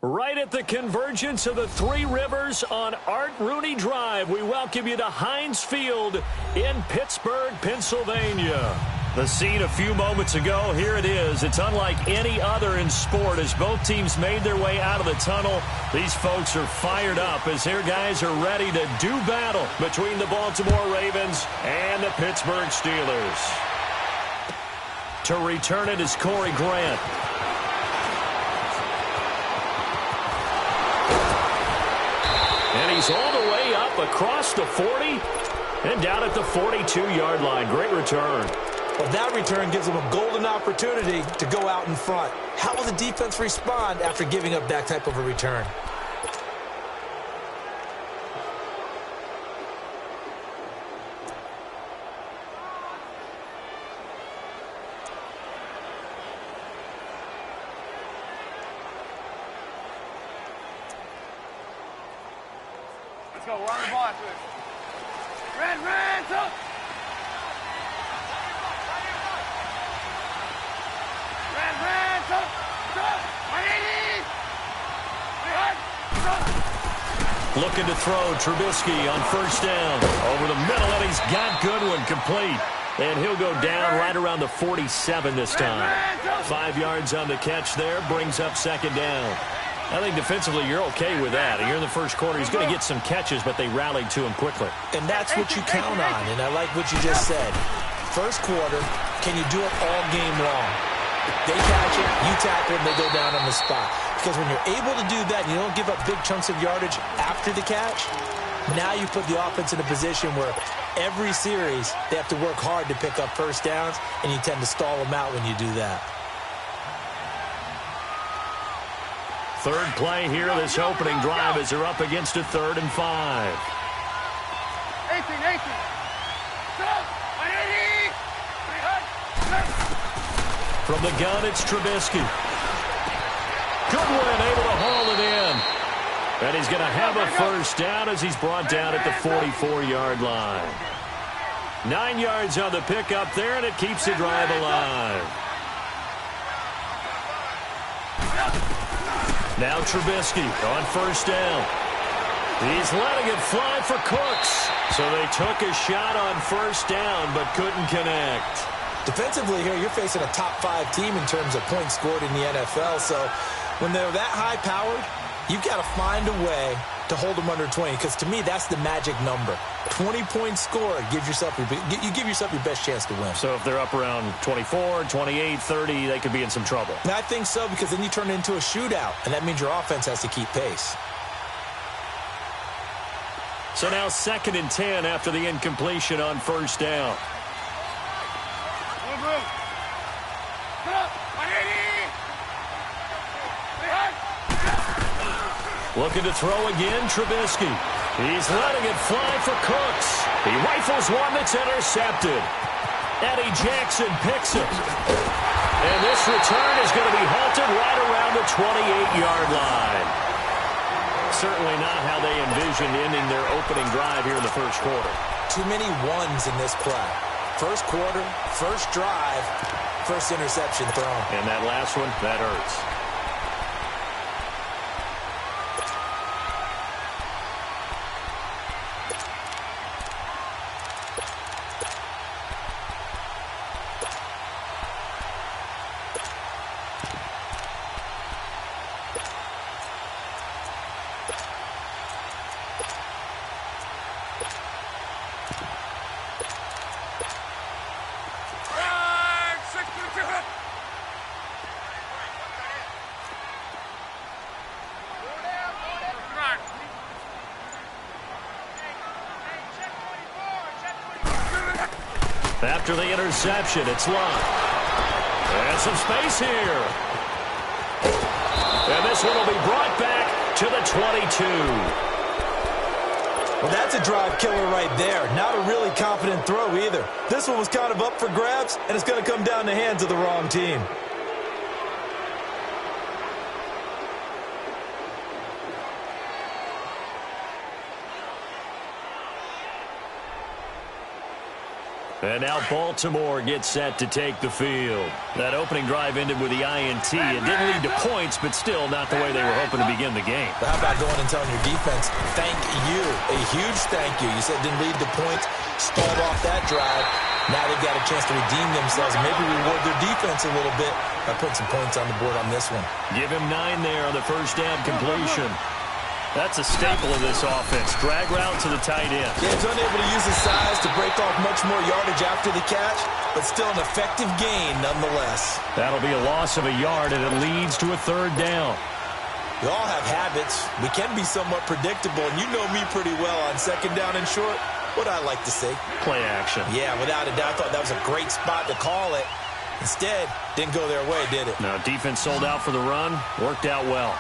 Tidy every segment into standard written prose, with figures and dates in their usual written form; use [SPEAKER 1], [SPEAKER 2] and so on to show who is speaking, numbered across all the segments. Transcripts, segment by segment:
[SPEAKER 1] Right at the convergence of the Three Rivers on Art Rooney Drive, we welcome you to Heinz Field in Pittsburgh, Pennsylvania. The scene a few moments ago, here it is. It's unlike any other in sport as both teams made their way out of the tunnel. These folks are fired up as their guys are ready to do battle between the Baltimore Ravens and the Pittsburgh Steelers. To return it is Corey Grant. And he's all the way up across the 40 and down at the 42-yard line. Great return.
[SPEAKER 2] Well, that return gives them a golden opportunity to go out in front. How will the defense respond after giving up that type of a return?
[SPEAKER 3] Let's go. We're on the ball after this. Red, up! Red, up!
[SPEAKER 1] Looking to throw, Trubisky on first down. Over the middle, and he's got Goodwin complete. And he'll go down right around the 47 this time. 5 yards on the catch there, brings up second down. I think defensively you're okay with that. Here in the first quarter, he's going to get some catches, but they rallied to him quickly.
[SPEAKER 2] And that's what you count on, and I like what you just said. First quarter, can you do it all game long? They catch it, you tackle them, they go down on the spot. Because when you're able to do that, and you don't give up big chunks of yardage after the catch, now you put the offense in a position where every series they have to work hard to pick up first downs, and you tend to stall them out when you do that.
[SPEAKER 1] Third play here, this opening drive as they're up against a 3rd and 5.
[SPEAKER 3] 18.
[SPEAKER 1] From the gun, it's Trubisky. Goodwin able to haul it in. And he's going to have a first down as he's brought down at the 44-yard line. 9 yards on the pickup there, and it keeps the drive alive. Now Trubisky on first down. He's letting it fly for Cooks. So they took a shot on first down but couldn't connect.
[SPEAKER 2] Defensively here, you're facing a top 5 team in terms of points scored in the NFL. So when they're that high-powered, you've got to find a way to hold them under 20, because to me, that's the magic number. 20 points scored, you give yourself your best chance to win.
[SPEAKER 1] So if they're up around 24, 28, 30, they could be in some trouble.
[SPEAKER 2] And I think so, because then you turn it into a shootout, and that means your offense has to keep pace.
[SPEAKER 1] So now 2nd and 10 after the incompletion on first down. Looking to throw again, Trubisky. He's letting it fly for Cooks. He rifles one that's intercepted. Eddie Jackson picks it. And this return is going to be halted right around the 28-yard line. Certainly not how they envisioned ending their opening drive here in the first quarter.
[SPEAKER 2] Too many ones in this play. First quarter, first drive, first interception thrown.
[SPEAKER 1] And that last one, that hurts. After the interception, it's Lott. And some space here. And this one will be brought back to the 22.
[SPEAKER 2] Well, that's a drive killer right there. Not a really confident throw either. This one was kind of up for grabs, and it's going to come down in the hands of the wrong team.
[SPEAKER 1] And now Baltimore gets set to take the field. That opening drive ended with the INT. It didn't lead to points, but still not the way they were hoping to begin the game.
[SPEAKER 2] But how about going and telling your defense, thank you, a huge thank you. You said it didn't lead to points, stalled off that drive. Now they've got a chance to redeem themselves and maybe reward their defense a little bit by putting some points on the board on this one.
[SPEAKER 1] Give him 9 there on the first down completion. That's a staple of this offense. Drag route to the tight end.
[SPEAKER 2] Yeah, he's unable to use his size to break off much more yardage after the catch, but still an effective gain nonetheless.
[SPEAKER 1] That'll be a loss of a yard, and it leads to a 3rd down.
[SPEAKER 2] We all have habits. We can be somewhat predictable, and you know me pretty well on 2nd down and short. What I like to say?
[SPEAKER 1] Play action.
[SPEAKER 2] Yeah, without a doubt, I thought that was a great spot to call it. Instead, didn't go their way, did it?
[SPEAKER 1] No, defense sold out for the run. Worked out well.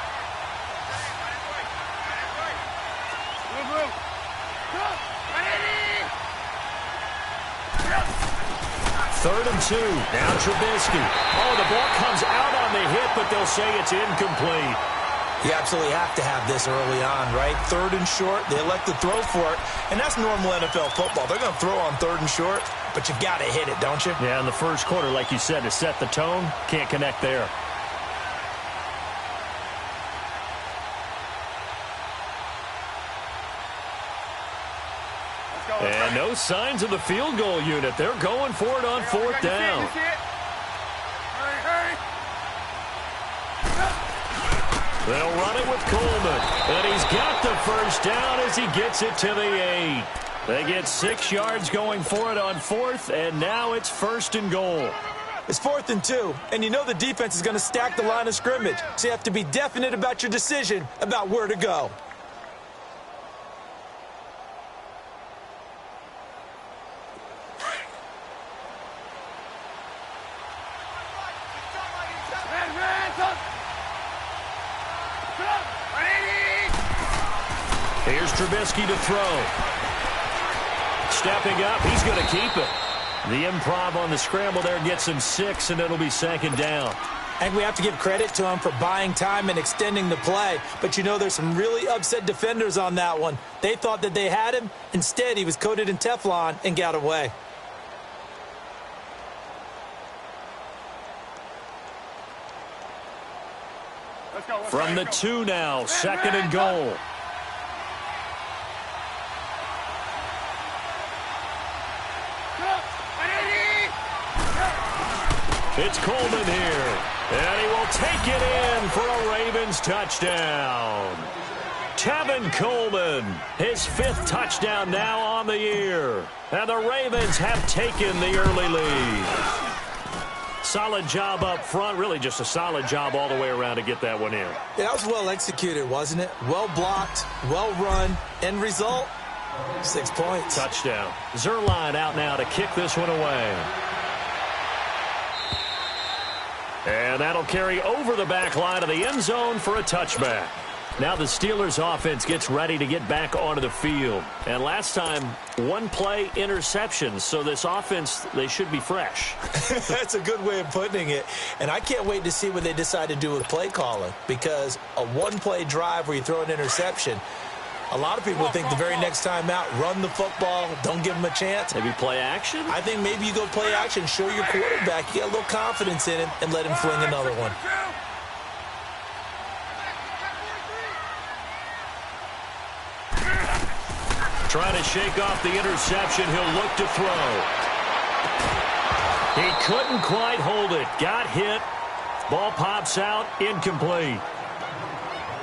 [SPEAKER 1] 3rd and 2. Now Trubisky. Oh, the ball comes out on the hit, but they'll say it's incomplete.
[SPEAKER 2] You absolutely have to have this early on, right? 3rd and short. They elect to throw for it, and that's normal NFL football. They're going to throw on 3rd and short, but you got to hit it, don't you?
[SPEAKER 1] Yeah, in the first quarter, like you said, to set the tone, can't connect there. And no signs of the field goal unit. They're going for it on 4th down. They'll run it with Coleman. And he's got the first down as he gets it to the 8. They get 6 yards going for it on 4th, and now it's 1st and goal.
[SPEAKER 2] It's 4th and 2, and you know the defense is going to stack the line of scrimmage, so you have to be definite about your decision about where to go.
[SPEAKER 1] Here's Trubisky to throw. Stepping up, he's going to keep it. The improv on the scramble there gets him 6, and it'll be 2nd down.
[SPEAKER 2] And we have to give credit to him for buying time and extending the play. But you know there's some really upset defenders on that one. They thought that they had him. Instead, he was coated in Teflon and got away.
[SPEAKER 1] From the 2 now, 2nd and goal. It's Coleman here, and he will take it in for a Ravens touchdown. Tevin Coleman, his 5th touchdown now on the year. And the Ravens have taken the early lead. Solid job up front, really just a solid job all the way around to get that one in.
[SPEAKER 2] Yeah, that was well executed, wasn't it? Well blocked, well run. End result, 6 points.
[SPEAKER 1] Touchdown. Zerline out now to kick this one away. And that'll carry over the back line of the end zone for a touchback. Now the Steelers offense gets ready to get back onto the field. And last time, 1 play interceptions. So this offense, they should be fresh.
[SPEAKER 2] That's a good way of putting it. And I can't wait to see what they decide to do with play calling. Because a 1-play drive where you throw an interception, a lot of people think the very next time out, run the football, don't give them a chance.
[SPEAKER 1] Maybe play action?
[SPEAKER 2] I think maybe you go play action, show your quarterback, you get a little confidence in him, and let him fling another one.
[SPEAKER 1] Trying to shake off the interception. He'll look to throw. He couldn't quite hold it. Got hit. Ball pops out. Incomplete.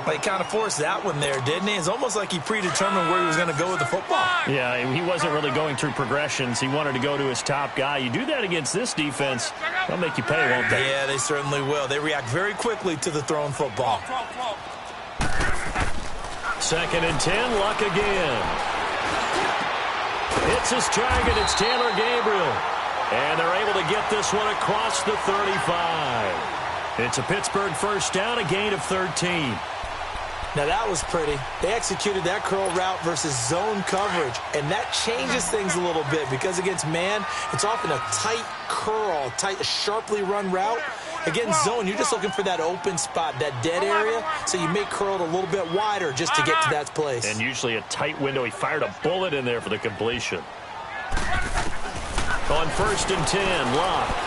[SPEAKER 2] Well, he kind of forced that one there, didn't he? It's almost like he predetermined where he was going to go with the football.
[SPEAKER 1] Yeah, he wasn't really going through progressions. He wanted to go to his top guy. You do that against this defense, they'll make you pay, won't they?
[SPEAKER 2] Yeah, they certainly will. They react very quickly to the thrown football.
[SPEAKER 1] 2nd and 10, Luck again. Hits his target. It's Taylor Gabriel. And they're able to get this one across the 35. It's a Pittsburgh first down, a gain of 13.
[SPEAKER 2] Now, that was pretty. They executed that curl route versus zone coverage, and that changes things a little bit because against man, it's often a tight curl, tight, sharply run route. Against zone, you're just looking for that open spot, that dead area, so you make curl a little bit wider just to get to that place.
[SPEAKER 1] And usually a tight window. He fired a bullet in there for the completion. On 1st and 10, Locke.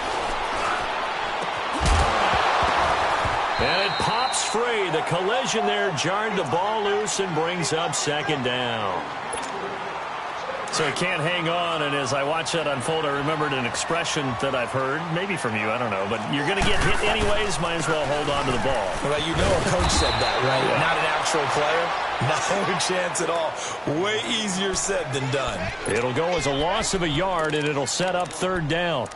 [SPEAKER 1] And it pops free. The collision there jarred the ball loose and brings up 2nd down. So he can't hang on, and as I watch that unfold, I remembered an expression that I've heard, maybe from you, I don't know, but you're going to get hit anyways, might as well hold on to the ball.
[SPEAKER 2] Well, you know a coach said that, right? Yeah. Not an actual player. No chance at all. Way easier said than done.
[SPEAKER 1] It'll go as a loss of a yard, and it'll set up 3rd down.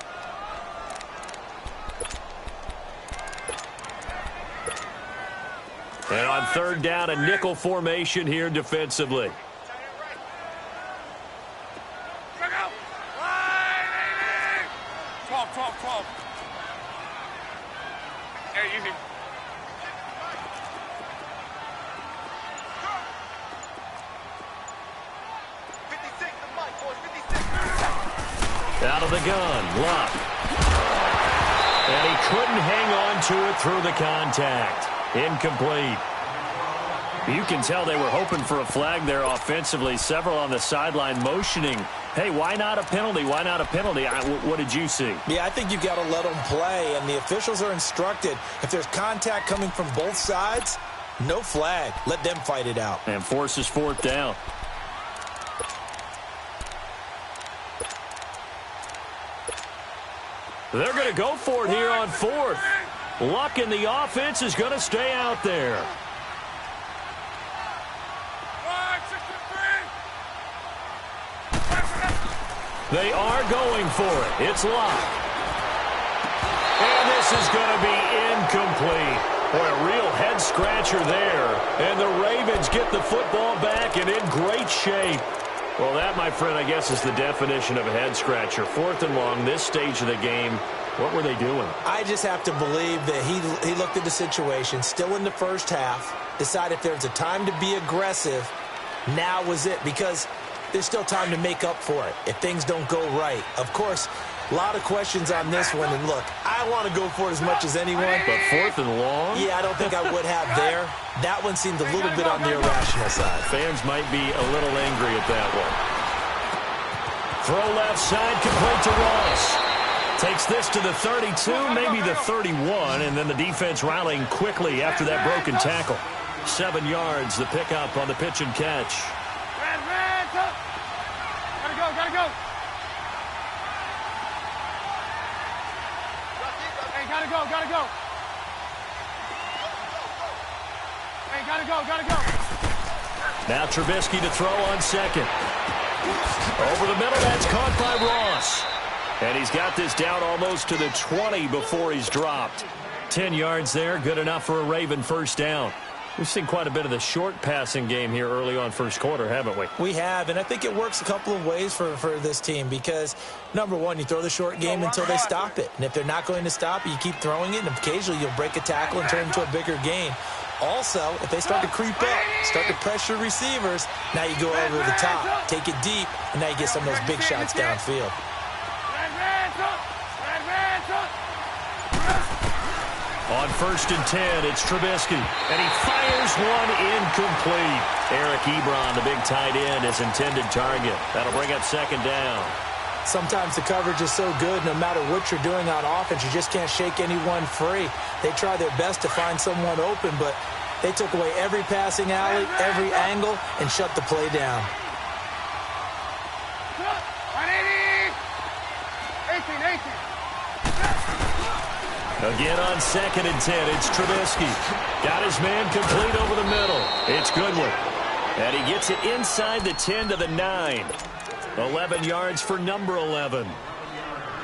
[SPEAKER 1] And on 3rd down, a nickel formation here defensively.
[SPEAKER 3] 12. Hey, easy.
[SPEAKER 1] Out of the gun, Locke. And he couldn't hang on to it through the contact. Incomplete. You can tell they were hoping for a flag there offensively. Several on the sideline motioning. Hey, why not a penalty? Why not a penalty? What did you see?
[SPEAKER 2] Yeah, I think you've got to let them play, and the officials are instructed. If there's contact coming from both sides, no flag. Let them fight it out.
[SPEAKER 1] And forces 4th down. They're going to go for it here on 4th. Luck in the offense is going to stay out there. They are going for it. It's Locke. And this is going to be incomplete. Boy, a real head-scratcher there. And the Ravens get the football back and in great shape. Well, that, my friend, I guess is the definition of a head-scratcher. 4th and long, this stage of the game. What were they doing?
[SPEAKER 2] I just have to believe that he looked at the situation, still in the first half, decided if there's a time to be aggressive, now was it. Because there's still time to make up for it if things don't go right. Of course, a lot of questions on this one. And look, I want to go for it as much as anyone.
[SPEAKER 1] But 4th and long?
[SPEAKER 2] Yeah, I don't think I would have there. That one seemed a little bit on the irrational side.
[SPEAKER 1] Fans might be a little angry at that one. Throw left side, complete to Ross. Takes this to the 32, maybe the 31, and then the defense rallying quickly after that broken tackle. 7 yards, the pickup on the pitch and catch.
[SPEAKER 3] Gotta go. Hey, gotta go. Hey, gotta go.
[SPEAKER 1] Now Trubisky to throw on 2nd. Over the middle, that's caught by Ross. And he's got this down almost to the 20 before he's dropped. 10 yards there, good enough for a Raven 1st down. We've seen quite a bit of the short passing game here early on 1st quarter, haven't we?
[SPEAKER 2] We have, and I think it works a couple of ways for this team because, number one, you throw the short game until they stop it. And if they're not going to stop it, you keep throwing it, and occasionally you'll break a tackle and turn it into a bigger gain. Also, if they start to creep up, start to pressure receivers, now you go over the top, take it deep, and now you get some of those big shots downfield.
[SPEAKER 1] On 1st and 10, it's Trubisky. And he fires one incomplete. Eric Ebron, the big tight end, his intended target. That'll bring up 2nd down.
[SPEAKER 2] Sometimes the coverage is so good, no matter what you're doing on offense, you just can't shake anyone free. They try their best to find someone open, but they took away every passing alley, every angle, and shut the play down.
[SPEAKER 3] 18.
[SPEAKER 1] Again on 2nd and 10, it's Trubisky. Got his man complete over the middle. It's Goodwin. And he gets it inside the 10 to the 9. 11 yards for number 11.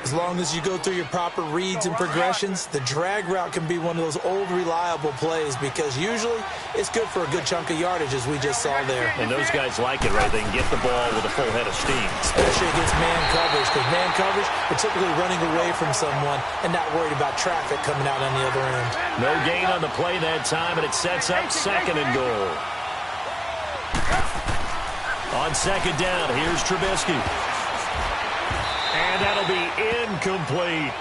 [SPEAKER 2] As long as you go through your proper reads and progressions, the drag route can be one of those old reliable plays because usually it's good for a good chunk of yardage as we just saw there.
[SPEAKER 1] And those guys like it, right? They can get the ball with a full head of steam.
[SPEAKER 2] Especially against man coverage because man coverage, they're typically running away from someone and not worried about traffic coming out on the other end.
[SPEAKER 1] No gain on the play that time, and it sets up 2nd and goal. On 2nd down, here's Trubisky. And that'll be incomplete.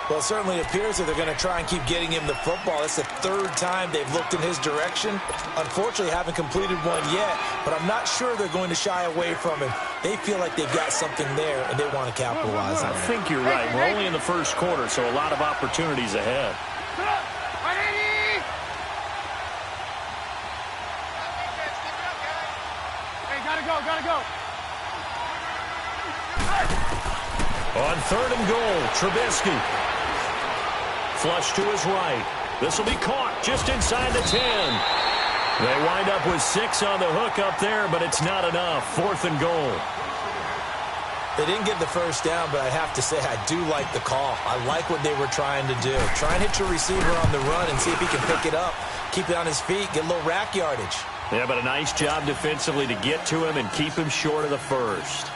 [SPEAKER 2] Well, it certainly appears that they're going to try and keep getting him the football. That's the third time they've looked in his direction. Unfortunately, haven't completed one yet, but I'm not sure they're going to shy away from him. They feel like they've got something there, and they want to capitalize on it.
[SPEAKER 1] I think you're right. We're only in the first quarter, so a lot of opportunities ahead.
[SPEAKER 3] Hey, gotta go.
[SPEAKER 1] On 3rd and goal, Trubisky. Flush to his right. This will be caught just inside the 10. They wind up with 6 on the hook up there, but it's not enough. 4th and goal.
[SPEAKER 2] They didn't get the first down, but I have to say I do like the call. I like what they were trying to do. Try and hit your receiver on the run and see if he can pick it up. Keep it on his feet, get a little rack yardage.
[SPEAKER 1] Yeah, but a nice job defensively to get to him and keep him short of the first.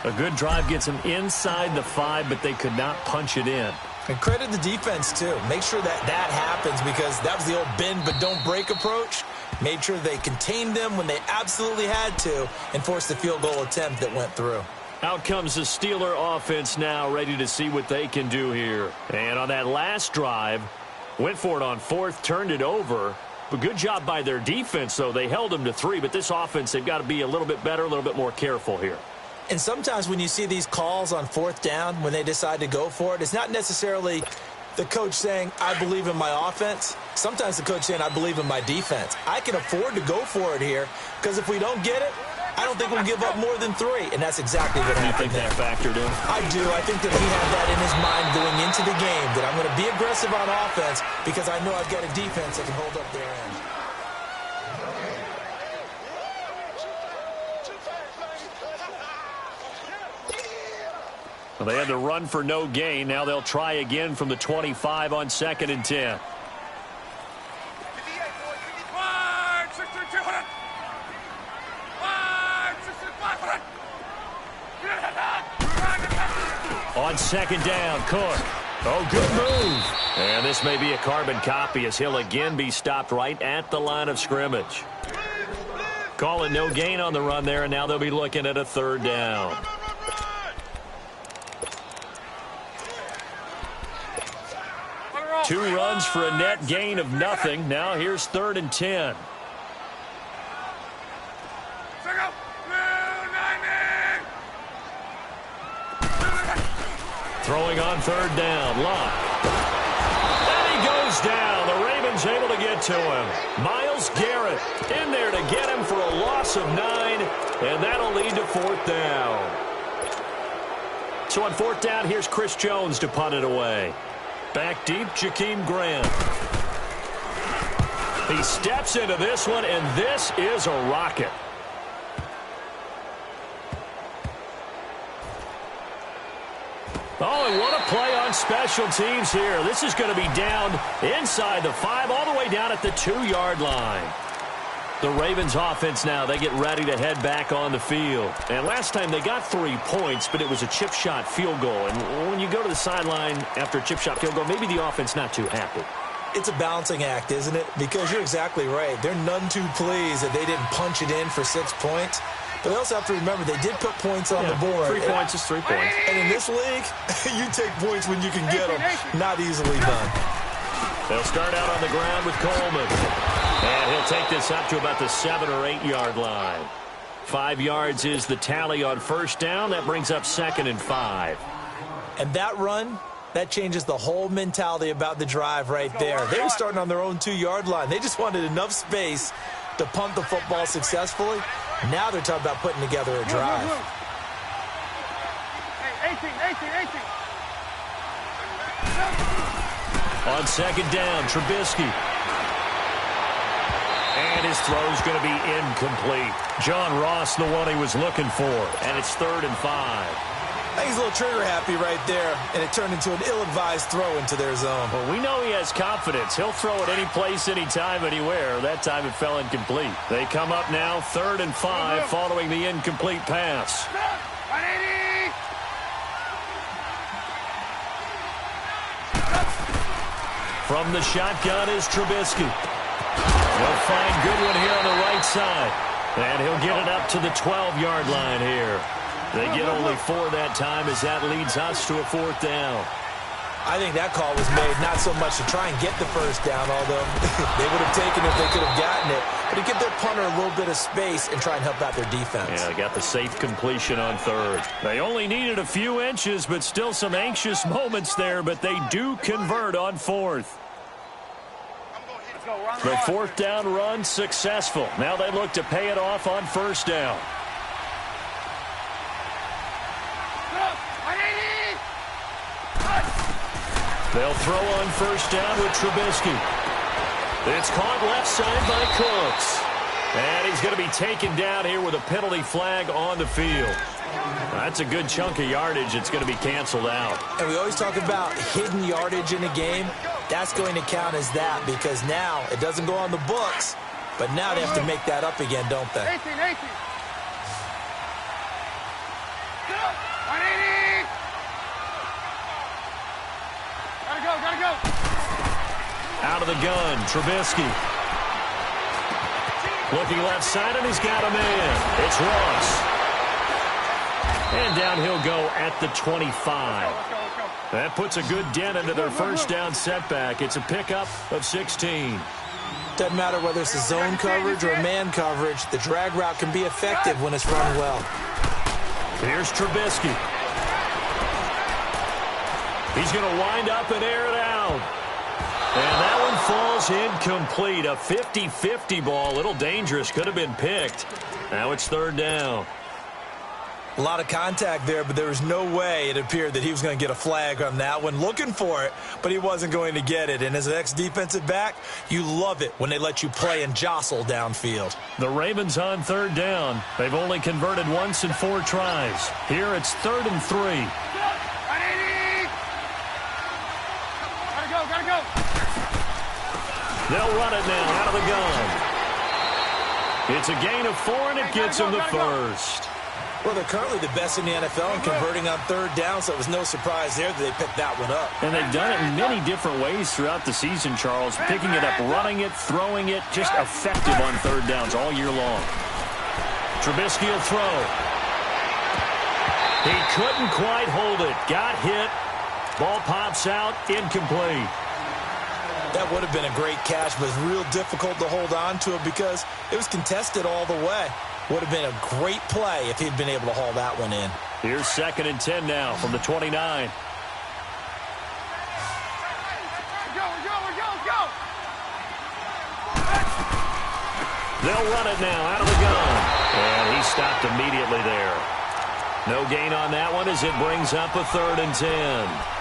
[SPEAKER 1] A good drive gets him inside the 5, but they could not punch it in.
[SPEAKER 2] And credit the defense, too. Make sure that happens because that was the old bend but don't break approach. Made sure they contained them when they absolutely had to and forced the field goal attempt that went through.
[SPEAKER 1] Out comes the Steeler offense now, ready to see what they can do here. And on that last drive, went for it on 4th, turned it over. But good job by their defense, though. They held them to 3, but this offense, they've got to be a little bit better, a little bit more careful here.
[SPEAKER 2] And sometimes when you see these calls on 4th down, when they decide to go for it, it's not necessarily the coach saying, I believe in my offense. Sometimes the coach saying, I believe in my defense. I can afford to go for it here because if we don't get it, I don't think we'll give up more than 3. And that's exactly what happened there.
[SPEAKER 1] You think that factored in?
[SPEAKER 2] I do. I think that he had that in his mind going into the game, that I'm going to be aggressive on offense because I know I've got a defense that can hold up their end.
[SPEAKER 1] Well, they had to run for no gain. Now they'll try again from the 25 on 2nd and 10. On 2nd down, Cook. Oh, good move. And this may be a carbon copy as he'll again be stopped right at the line of scrimmage. Calling no gain on the run there, and now they'll be looking at a 3rd down. Two runs for a net gain of nothing. Now here's 3rd and 10. Throwing on 3rd down. Locke. And he goes down. The Ravens able to get to him. Myles Garrett in there to get him for a loss of 9. And that'll lead to 4th down. So on 4th down, here's Chris Jones to punt it away. Back deep, Jakeem Grant. He steps into this one, and this is a rocket. Oh, and what a play on special teams here. This is going to be down inside the 5, all the way down at the 2-yard line. The Ravens offense now, they get ready to head back on the field. And last time they got 3 points, but it was a chip shot field goal. And when you go to the sideline after a chip shot field goal, maybe the offense not too happy.
[SPEAKER 2] It's a balancing act, isn't it? Because you're exactly right. They're none too pleased that they didn't punch it in for 6 points. But they also have to remember they did put points on the board.
[SPEAKER 1] 3 points is 3 points.
[SPEAKER 2] And in this league, you take points when you can get them. Not easily done.
[SPEAKER 1] They'll start out on the ground with Coleman. And he'll take this up to about the 7 or 8 yard line. 5 yards is the tally on 1st down. That brings up 2nd and 5.
[SPEAKER 2] And that run, that changes the whole mentality about the drive right there. They were starting on their own 2-yard line. They just wanted enough space to punt the football successfully. Now they're talking about putting together a drive.
[SPEAKER 3] Hey, 18.
[SPEAKER 1] On 2nd down, Trubisky. And his throw's going to be incomplete. John Ross, the one he was looking for. And it's 3rd and 5.
[SPEAKER 2] I think he's a little trigger happy right there, and it turned into an ill-advised throw into their zone.
[SPEAKER 1] Well, we know he has confidence. He'll throw it any place, anytime, anywhere. That time it fell incomplete. They come up now 3rd and 5 following the incomplete pass.
[SPEAKER 3] 180.
[SPEAKER 1] From the shotgun is Trubisky. They'll find Goodwin here on the right side. And he'll get it up to the 12-yard line here. They get only 4 that time as that leads us to a 4th down.
[SPEAKER 2] I think that call was made not so much to try and get the first down, although they would have taken it if they could have gotten it, but to give their punter a little bit of space and try and help out their defense.
[SPEAKER 1] Yeah, got the safe completion on third. They only needed a few inches, but still some anxious moments there, but they do convert on fourth. The fourth down run successful. Now they look to pay it off on first down. They'll throw on first down with Trubisky. It's caught left side by Cooks. And he's going to be taken down here with a penalty flag on the field. That's a good chunk of yardage. It's going to be canceled out.
[SPEAKER 2] And we always talk about hidden yardage in a game. That's going to count as that because now it doesn't go on the books, but now they have to make that up again, don't they?
[SPEAKER 3] 18. Gotta go.
[SPEAKER 1] Out of the gun, Trubisky. Looking left side, and he's got a man. It's Ross. And down he'll go at the 25. That puts a good dent into their first down setback. It's a pickup of 16.
[SPEAKER 2] Doesn't matter whether it's a zone coverage or a man coverage. The drag route can be effective when it's run well.
[SPEAKER 1] Here's Trubisky. He's going to wind up and air it out. And that one falls incomplete. A 50-50 ball. A little dangerous. Could have been picked. Now it's third down.
[SPEAKER 2] A lot of contact there, but there was no way it appeared that he was going to get a flag on that one. Looking for it, but he wasn't going to get it. And as an ex-defensive back, you love it when they let you play and jostle downfield.
[SPEAKER 1] The Ravens on third down. They've only converted once in 4 tries. Here it's 3rd and 3.
[SPEAKER 3] Gotta go.
[SPEAKER 1] They'll run it now out of the gun. It's a gain of 4, and it gets them the first.
[SPEAKER 2] Well, they're currently the best in the NFL in converting on third down, so it was no surprise there that they picked that one up.
[SPEAKER 1] And they've done it in many different ways throughout the season, Charles. Picking it up, running it, throwing it, just effective on third downs all year long. Trubisky will throw. He couldn't quite hold it. Got hit. Ball pops out, incomplete.
[SPEAKER 2] That would have been a great catch, but it's real difficult to hold on to it because it was contested all the way. Would have been a great play if he'd been able to haul that one in.
[SPEAKER 1] Here's 2nd and 10 now from the 29.
[SPEAKER 3] Let's go.
[SPEAKER 1] They'll run it now out of the gun. And he stopped immediately there. No gain on that one as it brings up a 3rd and 10.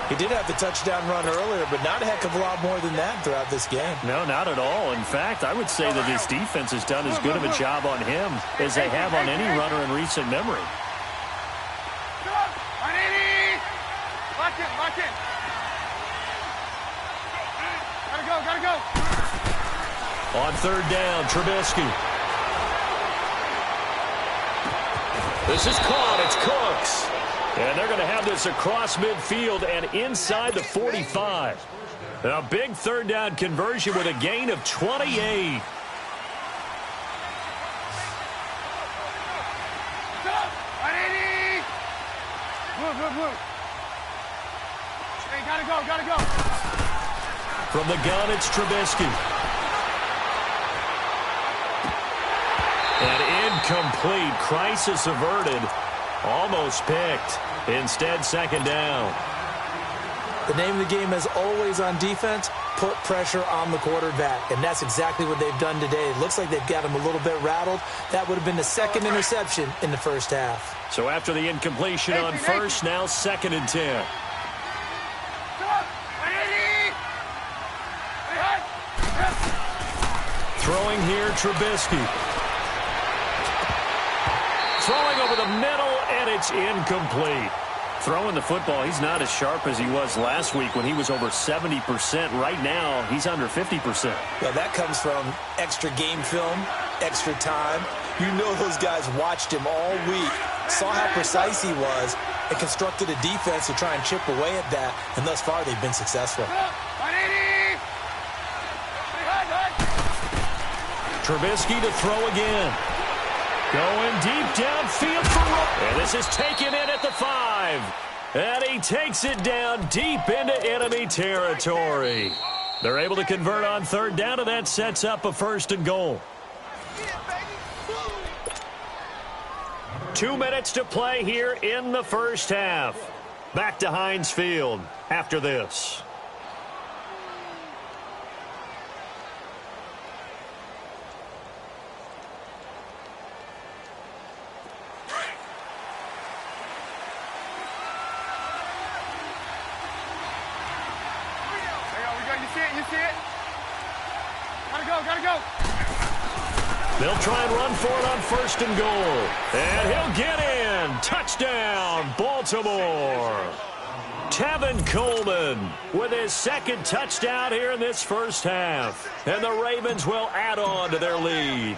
[SPEAKER 2] He did have the touchdown run earlier, but not a heck of a lot more than that throughout this game.
[SPEAKER 1] No, not at all. In fact, I would say that his defense has done as good of a job on him as they have on any runner in recent memory.
[SPEAKER 3] Lock in. Gotta go.
[SPEAKER 1] On third down, Trubisky. This is caught. It's Cooks. And they're going to have this across midfield and inside the 45. A big third down conversion with a gain of 28.
[SPEAKER 3] Move. Hey, gotta go.
[SPEAKER 1] From the gun, it's Trubisky. And incomplete. Crisis averted. Almost picked. Instead, 2nd down.
[SPEAKER 2] The name of the game, as always on defense, put pressure on the quarterback. And that's exactly what they've done today. It looks like they've got him a little bit rattled. That would have been the 2nd interception in the first half.
[SPEAKER 1] So after the incompletion on first, now 2nd and 10. Throwing here, Trubisky. Throwing over the middle, and it's incomplete. Throwing the football, he's not as sharp as he was last week when he was over 70%. Right now, he's under 50%.
[SPEAKER 2] Well, that comes from extra game film, extra time. You know those guys watched him all week, saw how precise he was, and constructed a defense to try and chip away at that, and thus far they've been successful.
[SPEAKER 1] Trubisky to throw again. Going deep downfield for Rowe. And this is taken in at the 5. And he takes it down deep into enemy territory. They're able to convert on third down, and that sets up a 1st and goal. 2 minutes to play here in the first half. Back to Heinz Field after this.
[SPEAKER 3] You see it? Gotta go.
[SPEAKER 1] They'll try and run for it on 1st and goal. And he'll get in. Touchdown, Baltimore. Tevin Coleman with his 2nd touchdown here in this first half. And the Ravens will add on to their lead.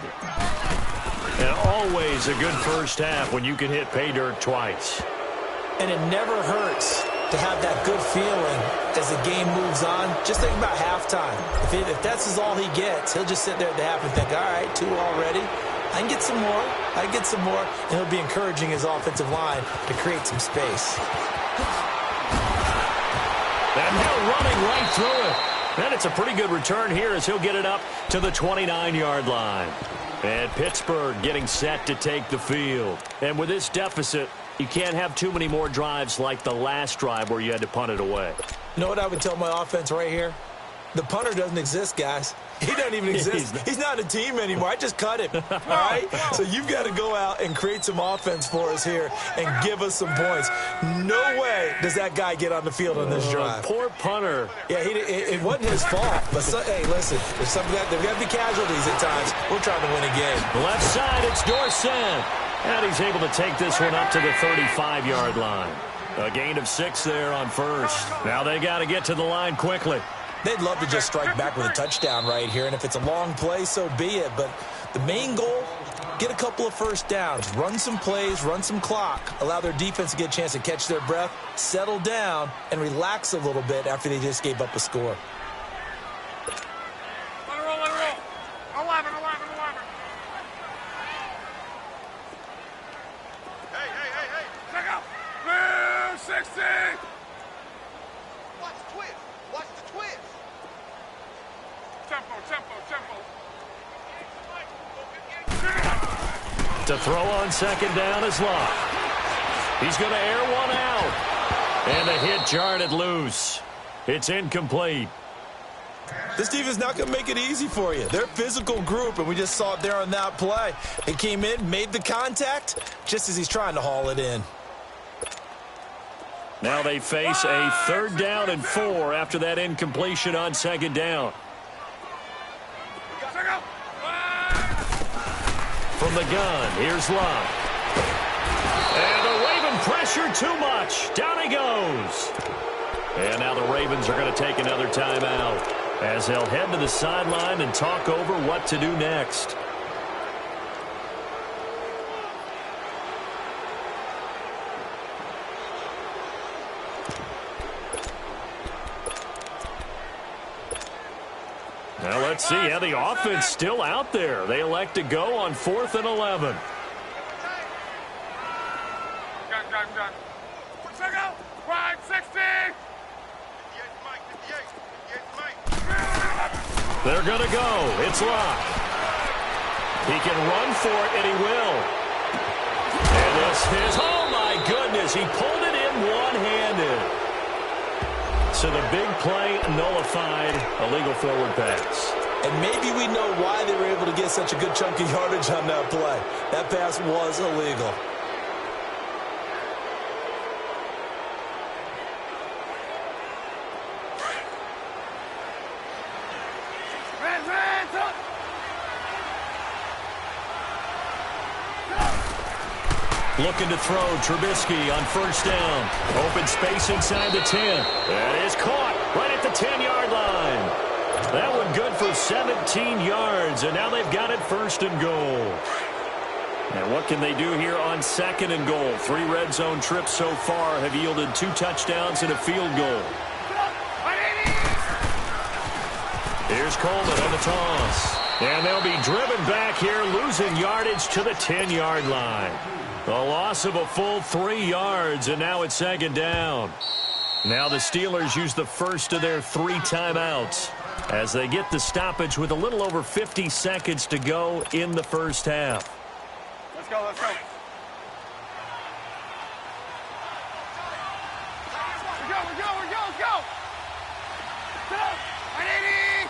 [SPEAKER 1] And always a good first half when you can hit pay dirt twice.
[SPEAKER 2] And it never hurts to have that good feeling as the game moves on. Just think about halftime. If that's all he gets, he'll just sit there at the half and think, all right, 2 already. I can get some more. And he'll be encouraging his offensive line to create some space.
[SPEAKER 1] And Hill running right through it. And it's a pretty good return here as he'll get it up to the 29-yard line. And Pittsburgh getting set to take the field. And with this deficit, you can't have too many more drives like the last drive where you had to punt it away.
[SPEAKER 2] You know what I would tell my offense right here? The punter doesn't exist, guys. He doesn't even exist. He's not a team anymore. I just cut him, all right? So you've got to go out and create some offense for us here and give us some points. No way does that guy get on the field on this drive.
[SPEAKER 1] Poor punter.
[SPEAKER 2] Yeah, it wasn't his fault. But, hey, listen, there's got to be casualties at times. We're trying to win a game.
[SPEAKER 1] Left side, it's Dorsett. And he's able to take this one up to the 35-yard line. A gain of 6 there on 1st. Now they got to get to the line quickly.
[SPEAKER 2] They'd love to just strike back with a touchdown right here, and if it's a long play, so be it. But the main goal, get a couple of first downs, run some plays, run some clock, allow their defense to get a chance to catch their breath, settle down, and relax a little bit after they just gave up a score.
[SPEAKER 3] Let it roll. 11. Hey. Check out. 60.
[SPEAKER 4] Watch the twist.
[SPEAKER 3] Tempo.
[SPEAKER 1] To throw on 2nd down is Locke. He's going to air one out. And the hit jarred it loose. It's incomplete.
[SPEAKER 2] This defense is not going to make it easy for you. They're a physical group, and we just saw it there on that play. He came in, made the contact, just as he's trying to haul it in.
[SPEAKER 1] Now they face a 3rd down and 4 after that incompletion on 2nd down. From the gun, here's Locke. And the Raven pressure too much. Down he goes. And now the Ravens are going to take another timeout as they'll head to the sideline and talk over what to do next. Now let's see how the offense still out there. They elect to go on 4th and 11.
[SPEAKER 3] Gun. Check out. 560.
[SPEAKER 1] They're going to go. It's Locke. He can run for it, and he will. And this is, oh my goodness, he pulled it in one-handed. So the big play nullified, a legal forward pass.
[SPEAKER 2] And maybe we know why they were able to get such a good chunk of yardage on that play. That pass was illegal.
[SPEAKER 1] Looking to throw, Trubisky on 1st down. Open space inside the 10. That is caught right at the 10-yard line. That one good for 17 yards, and now they've got it 1st and goal. And what can they do here on 2nd and goal? 3 red zone trips so far have yielded 2 touchdowns and a field goal. Here's Coleman on the toss. And they'll be driven back here, losing yardage to the 10-yard line. A loss of a full 3 yards, and now it's second down. Now the Steelers use the first of their 3 timeouts as they get the stoppage with a little over 50 seconds to go in the first half.
[SPEAKER 3] Let's go, let's go. Let's go. Sit up. 180.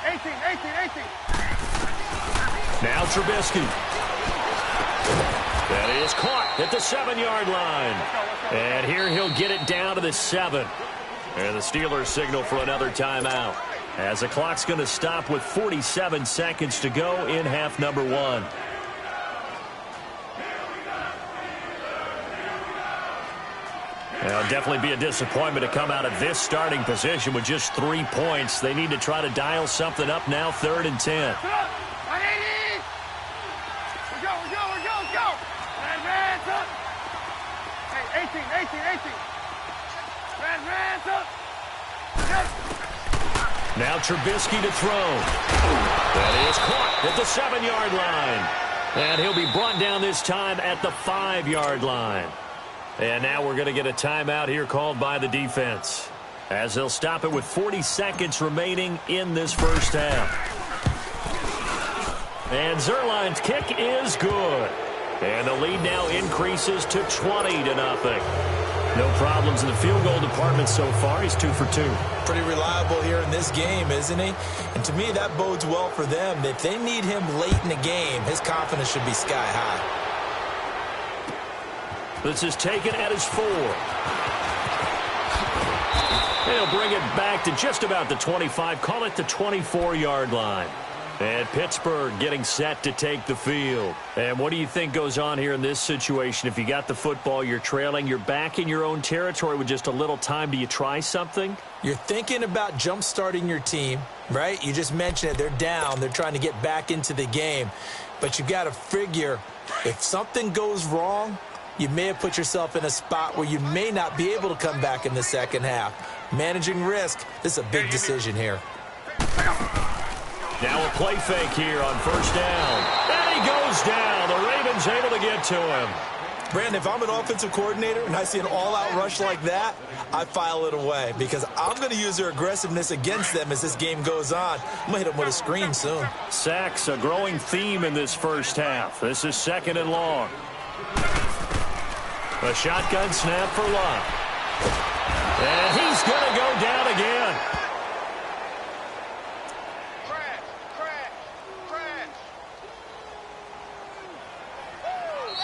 [SPEAKER 3] Hey, 18.
[SPEAKER 1] Now Trubisky. That is caught at the 7-yard line. And here he'll get it down to the 7. And the Steelers signal for another timeout, as the clock's going to stop with 47 seconds to go in half number 1. Now, definitely be a disappointment to come out of this starting position with just 3 points. They need to try to dial something up now, 3rd and 10.
[SPEAKER 3] Let's go. Advance up. Hey, 18. Advance up.
[SPEAKER 1] Now Trubisky to throw. That is caught at the 7-yard line. And he'll be brought down this time at the 5-yard line. And now we're going to get a timeout here called by the defense, as they'll stop it with 40 seconds remaining in this first half. And Zerline's kick is good. And the lead now increases to 20-0. No problems in the field goal department so far. He's 2 for 2.
[SPEAKER 2] Pretty reliable here in this game, isn't he? And to me, that bodes well for them. If they need him late in the game, his confidence should be sky high.
[SPEAKER 1] This is taken at his 4. He'll bring it back to just about the 25. Call it the 24-yard line. And Pittsburgh getting set to take the field. And what do you think goes on here in this situation? If you got the football, you're trailing, you're back in your own territory with just a little time. Do you try something?
[SPEAKER 2] You're thinking about jump-starting your team, right? You just mentioned it. They're down. They're trying to get back into the game. But you got to figure, if something goes wrong, you may have put yourself in a spot where you may not be able to come back in the second half. Managing risk, this is a big decision here.
[SPEAKER 1] Now a play fake here on first down. And he goes down. The Ravens able to get to him.
[SPEAKER 2] Brandon, if I'm an offensive coordinator and I see an all-out rush like that, I file it away because I'm going to use their aggressiveness against them as this game goes on. I'm going to hit them with a screen soon.
[SPEAKER 1] Sacks, a growing theme in this first half. This is 2nd and long. A shotgun snap for Love. And he's going to go down again.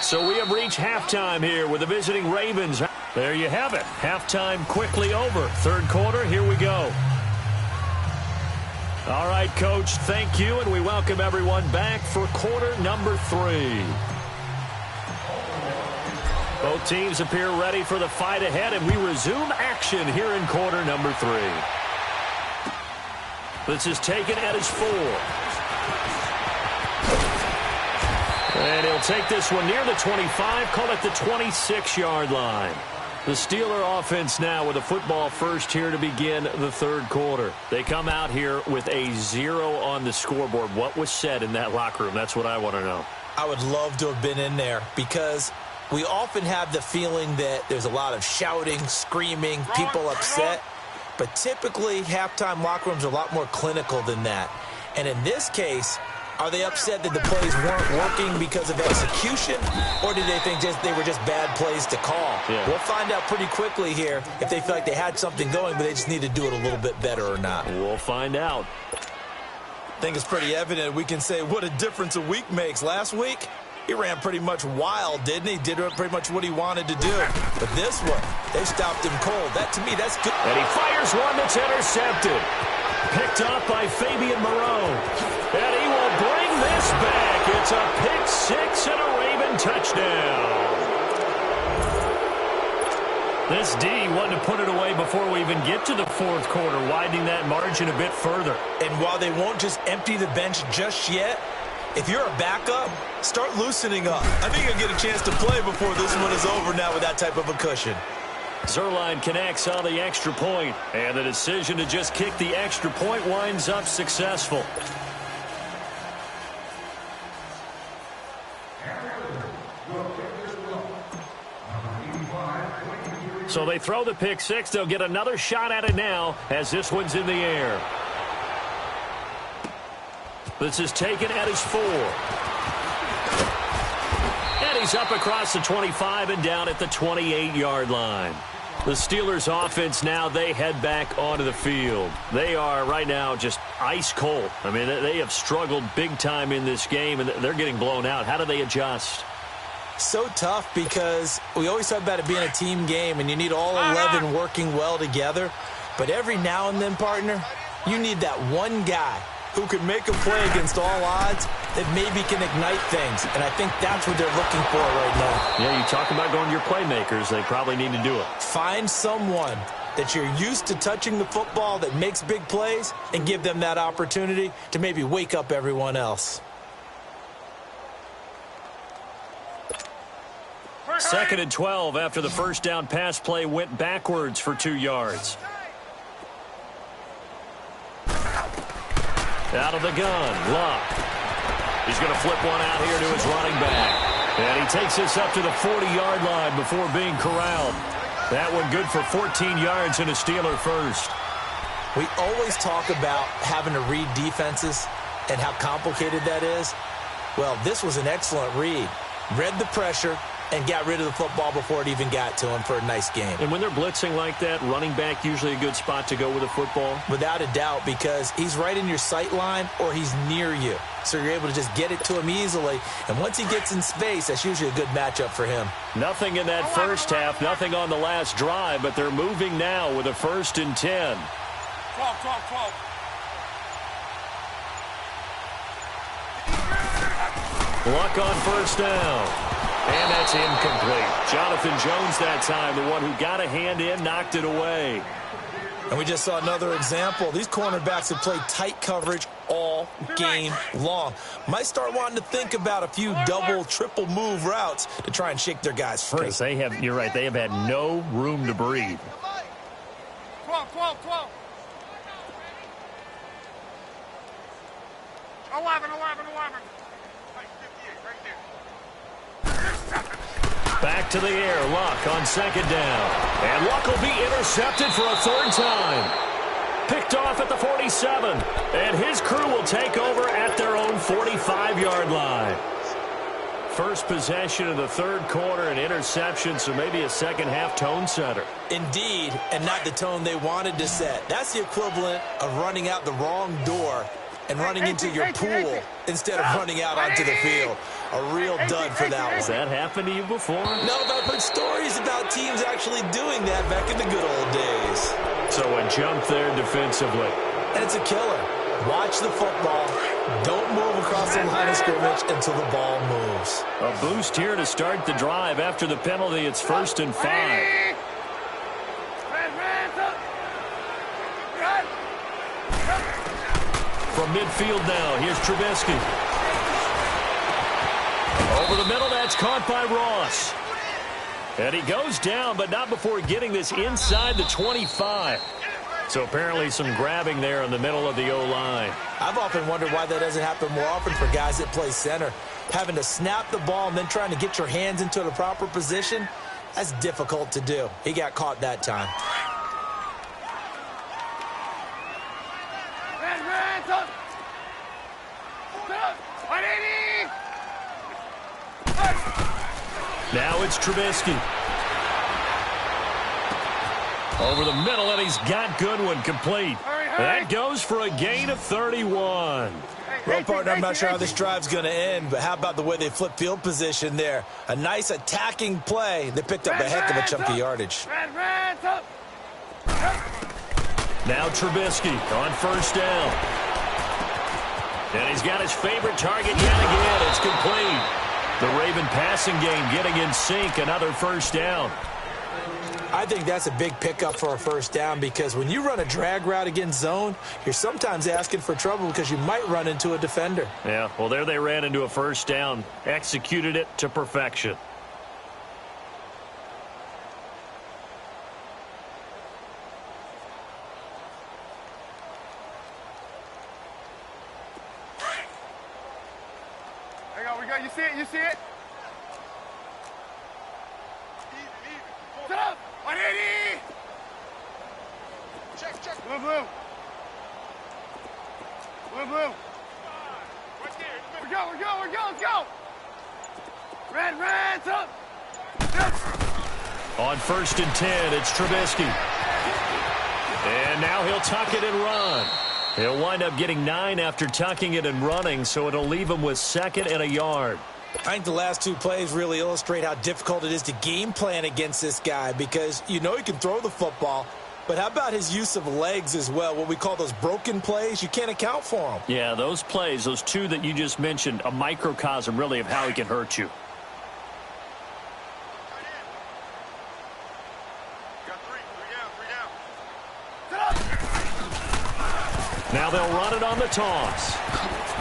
[SPEAKER 1] So we have reached halftime here with the visiting Ravens. There you have it. Halftime quickly over. 3rd quarter, here we go. All right, Coach, thank you, and we welcome everyone back for quarter number 3. Both teams appear ready for the fight ahead, and we resume action here in quarter number 3. This is taken at his 4. And he'll take this one near the 25, call it the 26-yard line. The Steeler offense now with a football first here to begin the 3rd quarter. They come out here with a 0 on the scoreboard. What was said in that locker room? That's what I want to know.
[SPEAKER 2] I would love to have been in there because we often have the feeling that there's a lot of shouting, screaming, people upset. But typically, halftime locker rooms are a lot more clinical than that. And in this case, are they upset that the plays weren't working because of execution, or do they think they were just bad plays to call?
[SPEAKER 1] Yeah.
[SPEAKER 2] We'll find out pretty quickly here if they feel like they had something going, but they just need to do it a little bit better or not.
[SPEAKER 1] We'll find out.
[SPEAKER 2] I think it's pretty evident. We can say what a difference a week makes. Last week, he ran pretty much wild, didn't he? Did pretty much what he wanted to do. But this one, they stopped him cold. That, to me, that's good.
[SPEAKER 1] And he fires one that's intercepted. Picked up by Fabian Moreau. And he will bring this back. It's a pick 6 and a Raven touchdown. This D wanted to put it away before we even get to the 4th quarter, widening that margin a bit further.
[SPEAKER 2] And while they won't just empty the bench just yet, if you're a backup, start loosening up. I think you'll get a chance to play before this one is over now with that type of a cushion.
[SPEAKER 1] Zerline connects on the extra point, and the decision to just kick the extra point winds up successful. So they throw the pick six. They'll get another shot at it now as this one's in the air. This is taken at his 4. And he's up across the 25 and down at the 28-yard line. The Steelers offense now, they head back onto the field. They are right now just ice cold. I mean, they have struggled big time in this game, and they're getting blown out. How do they adjust?
[SPEAKER 2] So tough because we always talk about it being a team game, and you need all 11 working well together. But every now and then, partner, you need that one guy who can make a play against all odds that maybe can ignite things. And I think that's what they're looking for right now.
[SPEAKER 1] Yeah, you talk about going to your playmakers. They probably need to do it.
[SPEAKER 2] Find someone that you're used to touching the football that makes big plays and give them that opportunity to maybe wake up everyone else.
[SPEAKER 1] 2nd and 12 after the first down pass play went backwards for 2 yards. Out of the gun, Luck. He's going to flip one out here to his running back. And he takes this up to the 40-yard line before being corralled. That one good for 14 yards and a Steeler first.
[SPEAKER 2] We always talk about having to read defenses and how complicated that is. Well, this was an excellent read. Read the pressure and got rid of the football before it even got to him for a nice game.
[SPEAKER 1] And when they're blitzing like that, running back usually a good spot to go with the football?
[SPEAKER 2] Without a doubt, because he's right in your sight line or he's near you. So you're able to just get it to him easily. And once he gets in space, that's usually a good matchup for him.
[SPEAKER 1] Nothing in that first half, nothing on the last drive, but they're moving now with a 1st and 10.
[SPEAKER 3] 12.
[SPEAKER 1] Luck on first down. And that's incomplete. Jonathan Jones that time, the one who got a hand in, knocked it away.
[SPEAKER 2] And we just saw another example. These cornerbacks have played tight coverage all game long. Might start wanting to think about a few double, triple move routes to try and shake their guys free.
[SPEAKER 1] Because they have, you're right, they have had no room to breathe.
[SPEAKER 3] 12. 11.
[SPEAKER 1] Back to the air, Luck on 2nd down. And Luck will be intercepted for a 3rd time. Picked off at the 47. And his crew will take over at their own 45-yard line. First possession of the 3rd quarter, an interception, so maybe a second-half tone setter.
[SPEAKER 2] Indeed, and not the tone they wanted to set. That's the equivalent of running out the wrong door and running into your pool instead of running out onto the field. A real dud for that one.
[SPEAKER 1] Has that happened to you before?
[SPEAKER 2] No, but I've heard stories about teams actually doing that back in the good old days.
[SPEAKER 1] So a jump there defensively.
[SPEAKER 2] And it's a killer. Watch the football. Don't move across the line of scrimmage until the ball moves.
[SPEAKER 1] A boost here to start the drive. After the penalty, it's 1st and 5. From midfield now, here's Trubisky. Over the middle, that's caught by Ross. And he goes down, but not before getting this inside the 25. So apparently some grabbing there in the middle of the O-line.
[SPEAKER 2] I've often wondered why that doesn't happen more often for guys that play center. Having to snap the ball and then trying to get your hands into the proper position, that's difficult to do. He got caught that time.
[SPEAKER 1] Now it's Trubisky. Over the middle, and he's got Goodwin complete. That goes for a gain of 31.
[SPEAKER 2] Well, partner, I'm not sure how this drive's going to end, but how about the way they flip field position there? A nice attacking play. They picked up a heck of a chunk of yardage.
[SPEAKER 1] Now Trubisky on first down. And he's got his favorite target yet again. It's complete. The Raven passing game getting in sync. Another first down.
[SPEAKER 2] I think that's a big pickup for a first down because when you run a drag route against zone, you're sometimes asking for trouble because you might run into a defender.
[SPEAKER 1] Yeah, well, there they ran into a first down. Executed it to perfection.
[SPEAKER 3] You see it? You see it? Sit up! 180! Blue, blue. Blue, blue. We're go, let's go. Red, up.
[SPEAKER 1] On 1st and 10, it's Trubisky. And now he'll tuck it and run. He'll wind up getting 9 after tucking it and running, so it'll leave him with 2nd and a yard.
[SPEAKER 2] I think the last 2 plays really illustrate how difficult it is to game plan against this guy because you know he can throw the football, but how about his use of legs as well? What we call those broken plays, you can't account for them.
[SPEAKER 1] Yeah, those plays, those 2 that you just mentioned, a microcosm really of how he can hurt you. Now they'll run it on the toss.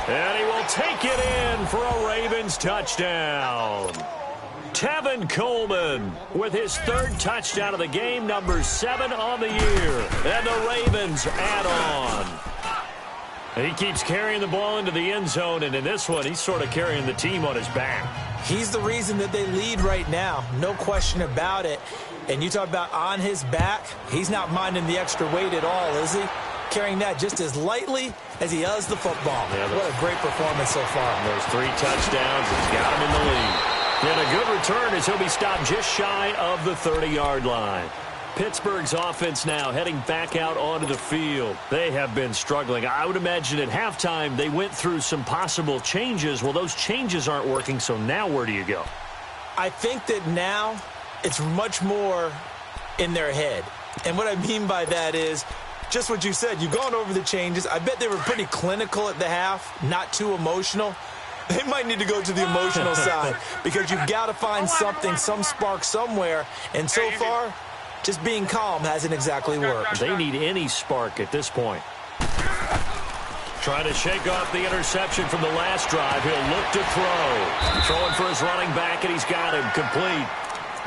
[SPEAKER 1] And he will take it in for a Ravens touchdown. Tevin Coleman with his 3rd touchdown of the game, number 7 on the year. And the Ravens add on. He keeps carrying the ball into the end zone, and in this one, he's sort of carrying the team on his back.
[SPEAKER 2] He's the reason that they lead right now, no question about it. And you talk about on his back, he's not minding the extra weight at all, is he? Carrying that just as lightly as he does the football. Yeah, what a great performance so far.
[SPEAKER 1] Those 3 touchdowns, he's got him in the lead. And a good return as he'll be stopped just shy of the 30-yard line. Pittsburgh's offense now heading back out onto the field. They have been struggling. I would imagine at halftime they went through some possible changes. Well, those changes aren't working, so now where do you go?
[SPEAKER 2] I think that now it's much more in their head. And what I mean by that is just what you said. You've gone over the changes. I bet they were pretty clinical at the half, not too emotional. They might need to go to the emotional side because you've got to find something, some spark somewhere. And so far, just being calm hasn't exactly worked.
[SPEAKER 1] They need any spark at this point. Trying to shake off the interception from the last drive. He'll look to throw. Throwing for his running back, and he's got him complete.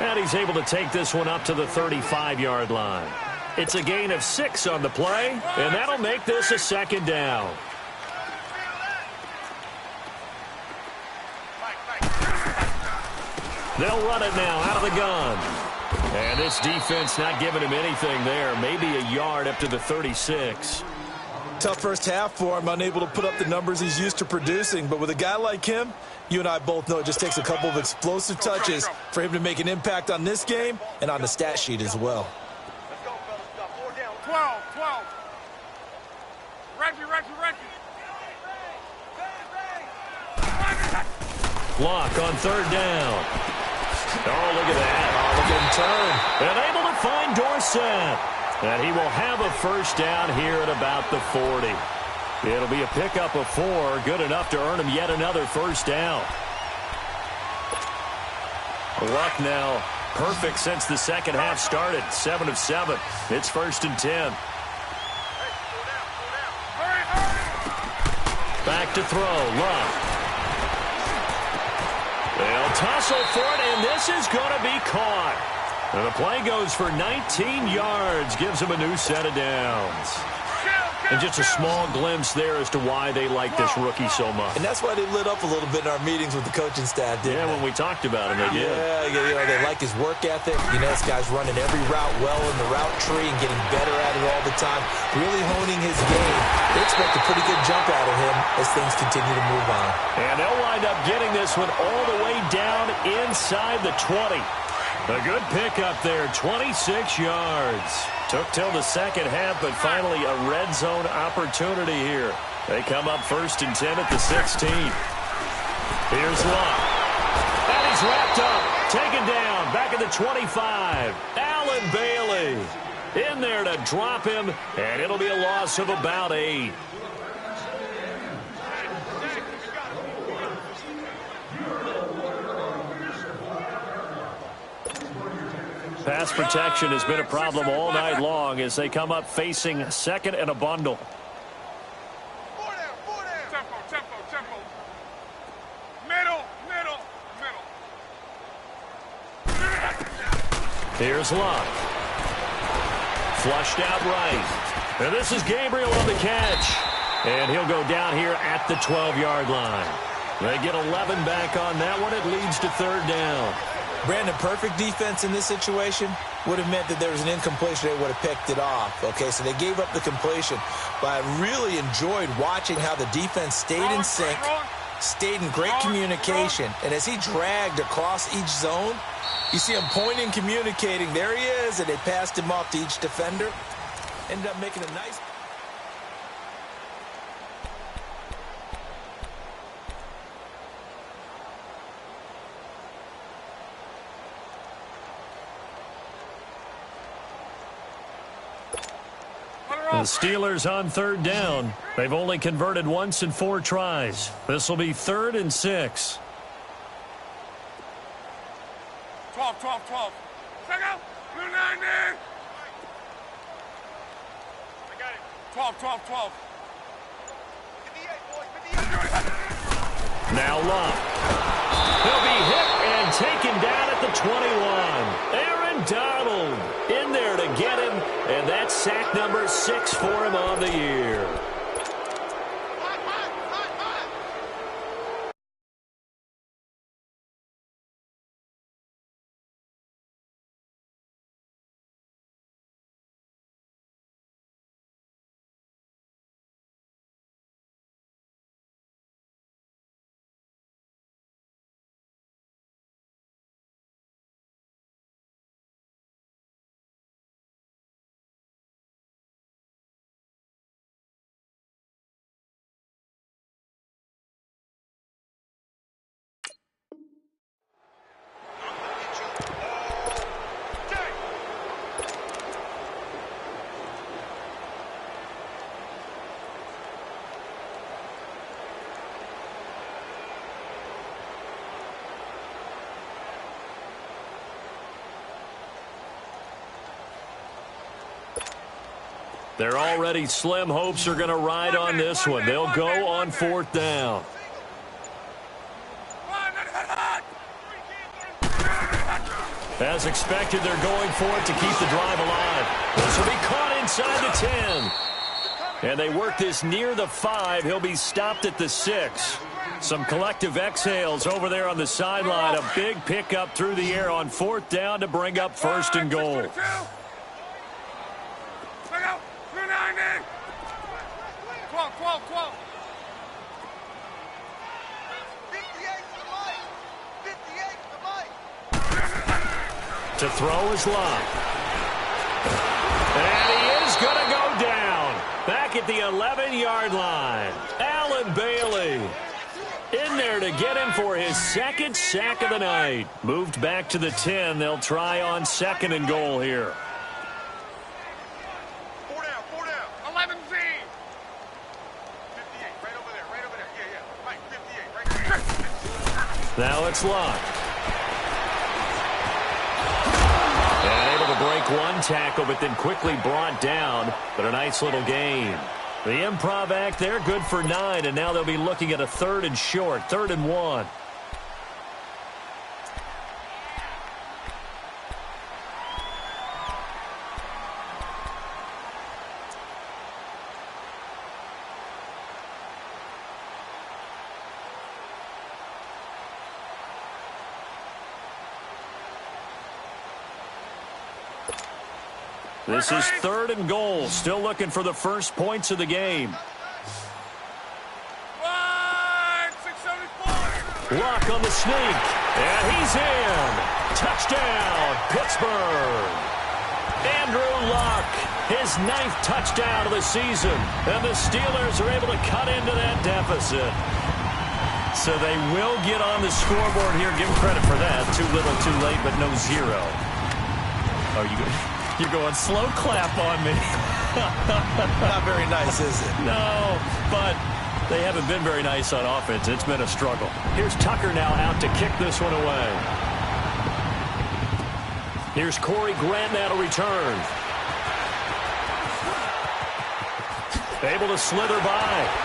[SPEAKER 1] And he's able to take this one up to the 35-yard line. It's a gain of 6 on the play, and that'll make this a 2nd down. They'll run it now out of the gun. And this defense not giving him anything there. Maybe a yard up to the 36.
[SPEAKER 2] Tough first half for him, unable to put up the numbers he's used to producing. But with a guy like him, you and I both know it just takes a couple of explosive touches for him to make an impact on this game and on the stat sheet as well.
[SPEAKER 3] 12. Reggie.
[SPEAKER 1] Block on 3rd down. Oh, look at that.
[SPEAKER 2] Oh, look at him turn.
[SPEAKER 1] And able to find Dorsett. And he will have a 1st down here at about the 40. It'll be a pickup of 4, good enough to earn him yet another 1st down. Luck now perfect since the 2nd half started. 7 of 7. It's 1st and 10. Back to throw. Luck. They'll tussle for it, and this is going to be caught. And the play goes for 19 yards, gives him a new set of downs. And just a small glimpse there as to why they like this rookie so much.
[SPEAKER 2] And that's why they lit up a little bit in our meetings with the coaching staff, didn't they?
[SPEAKER 1] When we talked about him, they did.
[SPEAKER 2] Yeah, they like his work ethic. You know, this guy's running every route well in the route tree and getting better at it all the time, really honing his game. They expect a pretty good jump out of him as things continue to move on.
[SPEAKER 1] And they'll wind up getting this one all the way down inside the 20. A good pickup there, 26 yards. Took till the 2nd half, but finally a red zone opportunity here. They come up 1st and 10 at the 16. Here's Luck. And he's wrapped up, taken down, back at the 25. Allen Bailey in there to drop him, and it'll be a loss of about 8. Pass protection has been a problem all night long as they come up facing 2nd and a bundle.
[SPEAKER 3] Tempo. Middle.
[SPEAKER 1] Here's Luck. Flushed out right. And this is Gabriel on the catch. And he'll go down here at the 12-yard line. They get 11 back on that one. It leads to 3rd down.
[SPEAKER 2] Brandon, perfect defense in this situation would have meant that there was an incompletion. They would have picked it off. Okay, so they gave up the completion. But I really enjoyed watching how the defense stayed in sync, stayed in great communication. And as he dragged across each zone, you see him pointing, communicating. There he is, and they passed him off to each defender. Ended up making a nice...
[SPEAKER 1] The Steelers on third down. They've only converted once in 4 tries. This will be 3rd and 6.
[SPEAKER 3] 12. Check out. 290. I got it. 12.
[SPEAKER 4] 58, boys, 58.
[SPEAKER 1] Now Locke. He'll be hit and taken down at the 21. Aaron Donald in there to get him, and that's sack number 6 for him on the year. Their already slim hopes are going to ride on this one. They'll go on 4th down. As expected, they're going for it to keep the drive alive. This will be caught inside the 10. And they work this near the 5. He'll be stopped at the 6. Some collective exhales over there on the sideline. A big pickup through the air on 4th down to bring up 1st and goal.
[SPEAKER 3] 12.
[SPEAKER 4] 58 to Mike. 58 to Mike.
[SPEAKER 1] To throw is Locke. And he is going to go down. Back at the 11-yard line. Allen Bailey in there to get him for his 2nd sack of the night. Moved back to the 10. They'll try on 2nd and goal here.
[SPEAKER 3] 4 down. 11 Z. 58, right over there. Yeah. Mike, 58, right there.
[SPEAKER 1] Now it's Locke. And able to break one tackle, but then quickly brought down. But a nice little gain. The improv act there, good for 9, and now they'll be looking at a 3rd and short, 3rd and 1. This is 3rd and goal. Still looking for the first points of the game.
[SPEAKER 3] 674.
[SPEAKER 1] Locke on the sneak. And he's in. Touchdown, Pittsburgh. Andrew Locke, his 9th touchdown of the season. And the Steelers are able to cut into that deficit. So they will get on the scoreboard here. Give them credit for that. Too little, too late, but no 0. Oh, you're going slow clap on me.
[SPEAKER 2] Not very nice, is it?
[SPEAKER 1] No, but they haven't been very nice on offense. It's been a struggle. Here's Tucker now out to kick this one away. Here's Corey Grant now to return. Able to slither by.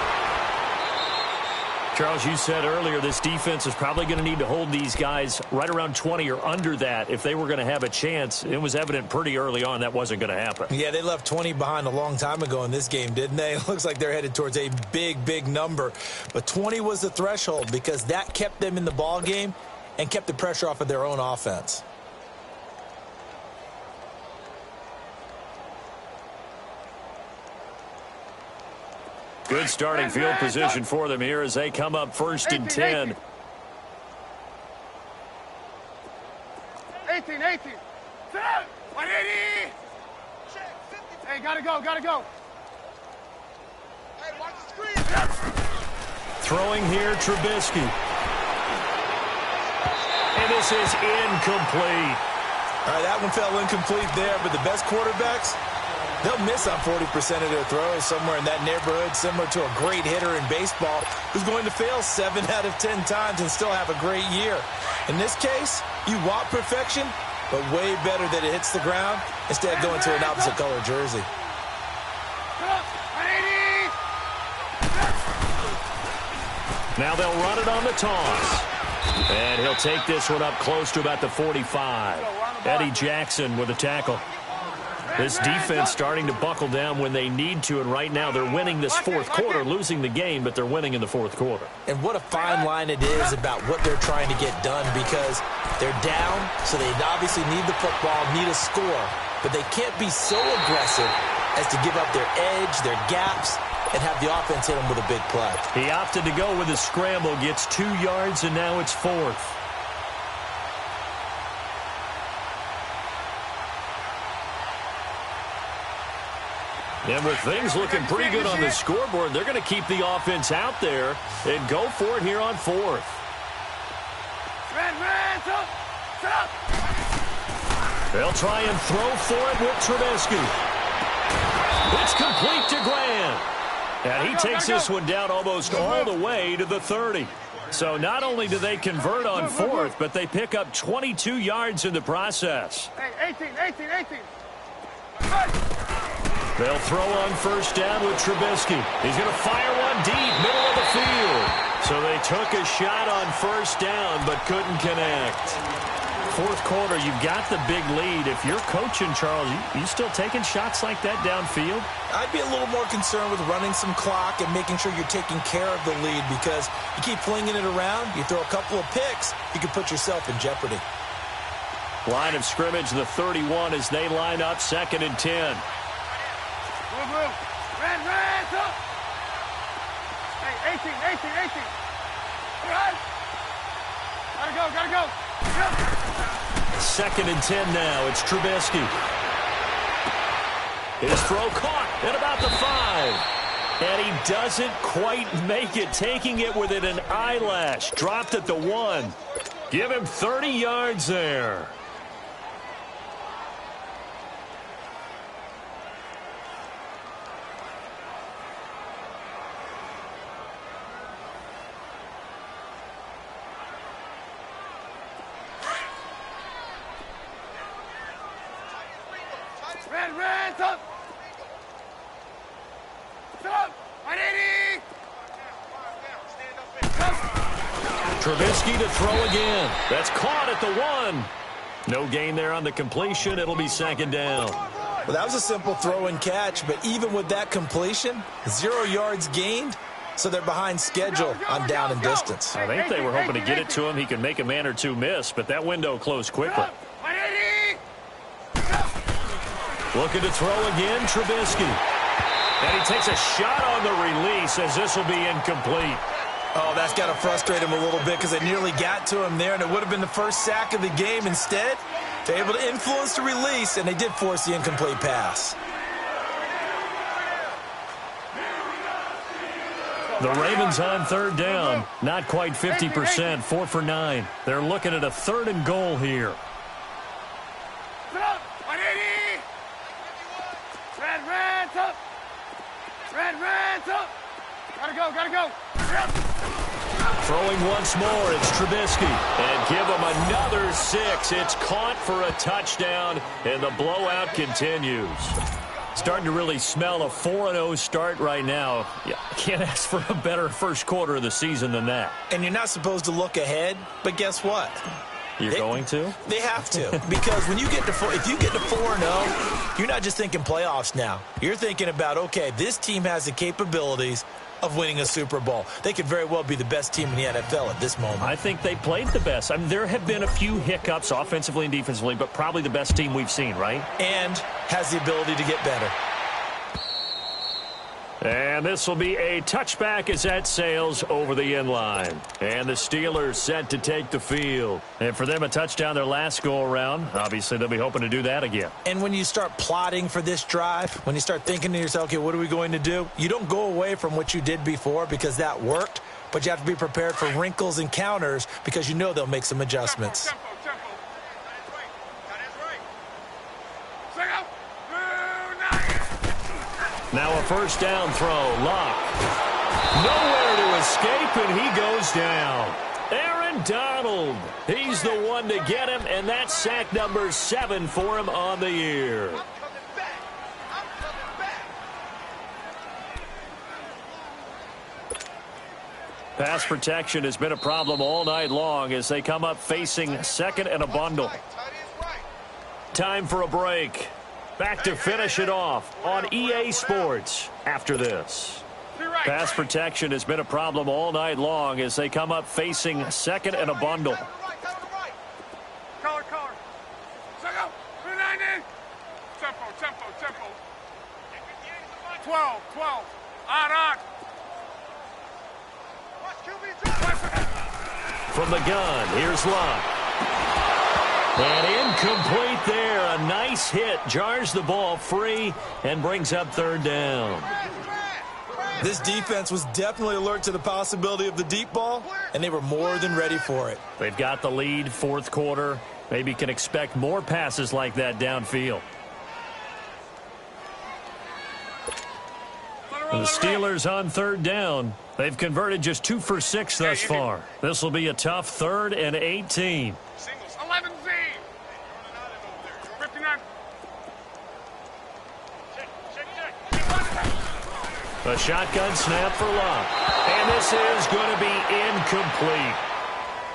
[SPEAKER 1] Charles, you said earlier this defense is probably going to need to hold these guys right around 20 or under that if they were going to have a chance. It was evident pretty early on that wasn't going to happen.
[SPEAKER 2] Yeah, they left 20 behind a long time ago in this game, didn't they? It looks like they're headed towards a big, big number. But 20 was the threshold because that kept them in the ball game and kept the pressure off of their own offense.
[SPEAKER 1] Good starting field position for them here as they come up 1st and 10.
[SPEAKER 3] 18. 180. Hey, gotta go.
[SPEAKER 4] Hey, watch the screen.
[SPEAKER 1] Throwing here, Trubisky. And this is incomplete.
[SPEAKER 2] All right, that one fell incomplete there, but the best quarterbacks, they'll miss on 40% of their throws, somewhere in that neighborhood, similar to a great hitter in baseball who's going to fail 7 out of 10 times and still have a great year. In this case, you want perfection, but way better that it hits the ground instead of going to an opposite color jersey.
[SPEAKER 1] Now they'll run it on the toss. And he'll take this one up close to about the 45. Eddie Jackson with a tackle. This defense starting to buckle down when they need to, and right now they're winning this 4th quarter, losing the game, but they're winning in the 4th quarter.
[SPEAKER 2] And what a fine line it is about what they're trying to get done, because they're down, so they obviously need the football, need a score, but they can't be so aggressive as to give up their edge, their gaps, and have the offense hit them with a big play.
[SPEAKER 1] He opted to go with a scramble, gets 2 yards, and now it's 4th. And with things looking pretty good on the scoreboard, they're going to keep the offense out there and go for it here on 4th. They'll try and throw for it with Trubisky. It's complete to Grant. And he takes this one down almost all the way to the 30. So not only do they convert on 4th, but they pick up 22 yards in the process.
[SPEAKER 3] Hey, 18.
[SPEAKER 1] They'll throw on 1st down with Trubisky. He's going to fire one deep, middle of the field. So they took a shot on 1st down, but couldn't connect. 4th quarter, you've got the big lead. If you're coaching, Charles, you still taking shots like that downfield?
[SPEAKER 2] I'd be a little more concerned with running some clock and making sure you're taking care of the lead, because you keep flinging it around, you throw a couple of picks, you can put yourself in jeopardy.
[SPEAKER 1] Line of scrimmage, the 31 as they line up 2nd and 10.
[SPEAKER 3] Hey, 18. Run. Gotta go.
[SPEAKER 1] 2nd and 10 now. It's Trubisky. His throw caught at about the 5. And he doesn't quite make it, taking it within an eyelash. Dropped at the 1. Give him 30 yards there. Trubisky to throw again. That's caught at the 1. No gain there on the completion. It'll be 2nd down.
[SPEAKER 2] Well, that was a simple throw and catch, but even with that completion, 0 yards gained, so they're behind schedule on down and distance.
[SPEAKER 1] I think they were hoping to get it to him. He could make a man or two miss, but that window closed quickly. Looking to throw again, Trubisky. And he takes a shot on the release as this will be incomplete.
[SPEAKER 2] Oh, that's got to frustrate him a little bit, because they nearly got to him there, and it would have been the first sack of the game. Instead, they're able to influence the release, and they did force the incomplete pass.
[SPEAKER 1] The Ravens on 3rd down. Not quite 50%, 4 for 9. They're looking at a 3rd and goal here.
[SPEAKER 3] Gotta go.
[SPEAKER 1] Throwing once more, it's Trubisky. And give him another 6. It's caught for a touchdown, and the blowout continues. Starting to really smell a 4-0 start right now. Yeah, can't ask for a better first quarter of the season than that.
[SPEAKER 2] And you're not supposed to look ahead, but guess what?
[SPEAKER 1] You're going to?
[SPEAKER 2] They have to, because when you get to if you get to 4-0, you're not just thinking playoffs now. You're thinking about, okay, this team has the capabilities of winning a Super Bowl. They could very well be the best team in the NFL at this moment.
[SPEAKER 1] I think they played the best. I mean, there have been a few hiccups offensively and defensively, but probably the best team we've seen, right?
[SPEAKER 2] And has the ability to get better.
[SPEAKER 1] And this will be a touchback as that sails over the end line. And the Steelers set to take the field. And for them, a touchdown their last go-around. Obviously, they'll be hoping to do that again.
[SPEAKER 2] And when you start plotting for this drive, when you start thinking to yourself, okay, what are we going to do? You don't go away from what you did before because that worked, but you have to be prepared for wrinkles and counters because you know they'll make some adjustments.
[SPEAKER 3] Tempo.
[SPEAKER 1] Now a first down throw. Lock. Nowhere to escape, and he goes down. Aaron Donald. He's the one to get him, and that's sack number 7 for him on the year.
[SPEAKER 4] I'm coming back.
[SPEAKER 1] Pass protection has been a problem all night long as they come up facing second and a bundle. Time for a break. Back to finish it off on EA Sports after this. Pass protection has been a problem all night long as they come up facing second and a bundle.
[SPEAKER 3] Color. Second. 9 in. Tempo. 12. On.
[SPEAKER 1] From the gun, here's Locke. And incomplete there. A nice hit. Jars the ball free and brings up third down.
[SPEAKER 2] This defense was definitely alert to the possibility of the deep ball, and they were more than ready for it.
[SPEAKER 1] They've got the lead, fourth quarter. Maybe can expect more passes like that downfield. The Steelers on third down. They've converted just 2 for 6 thus far. This will be a tough 3rd and 18.
[SPEAKER 3] Singles. 11 Z. 59.
[SPEAKER 1] A shotgun snap for Locke. And this is going to be incomplete.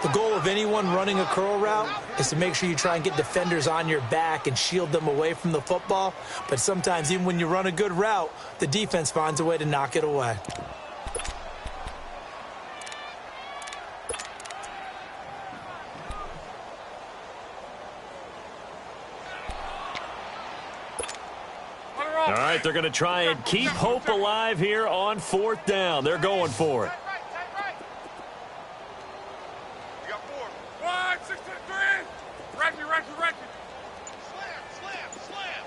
[SPEAKER 2] The goal of anyone running a curl route is to make sure you try and get defenders on your back and shield them away from the football. But sometimes, even when you run a good route, the defense finds a way to knock it away.
[SPEAKER 1] All right, they're going to try and keep hope alive here on 4th down. They're going for it.
[SPEAKER 3] You got 4. 1, 6, 3. Reggie. Slam.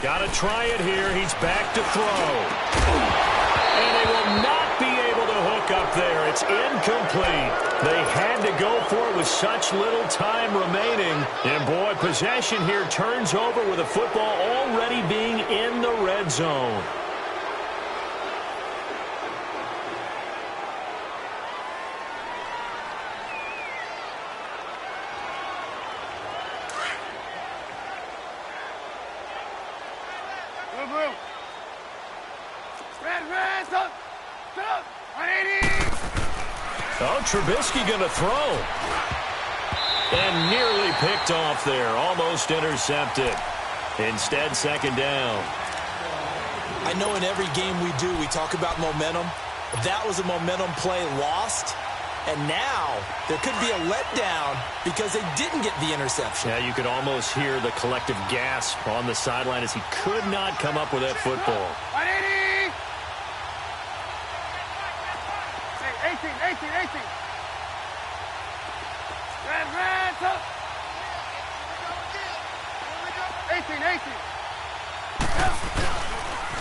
[SPEAKER 1] Got to try it here. He's back to throw. And they will not be able to hook up there. It's incomplete. They had to go for it with such little time remaining. And, boy, possession here turns over with the football already being in the red zone.
[SPEAKER 3] Blue. Red. Stop. 180.
[SPEAKER 1] Oh, Trubisky going to throw. And nearly picked off there. Almost intercepted. Instead, second down.
[SPEAKER 2] I know in every game we do, we talk about momentum. That was a momentum play lost. And now there could be a letdown because they didn't get the interception.
[SPEAKER 1] Yeah, you could almost hear the collective gasp on the sideline as he could not come up with that football.
[SPEAKER 3] 180. 18. Red. Top. 18.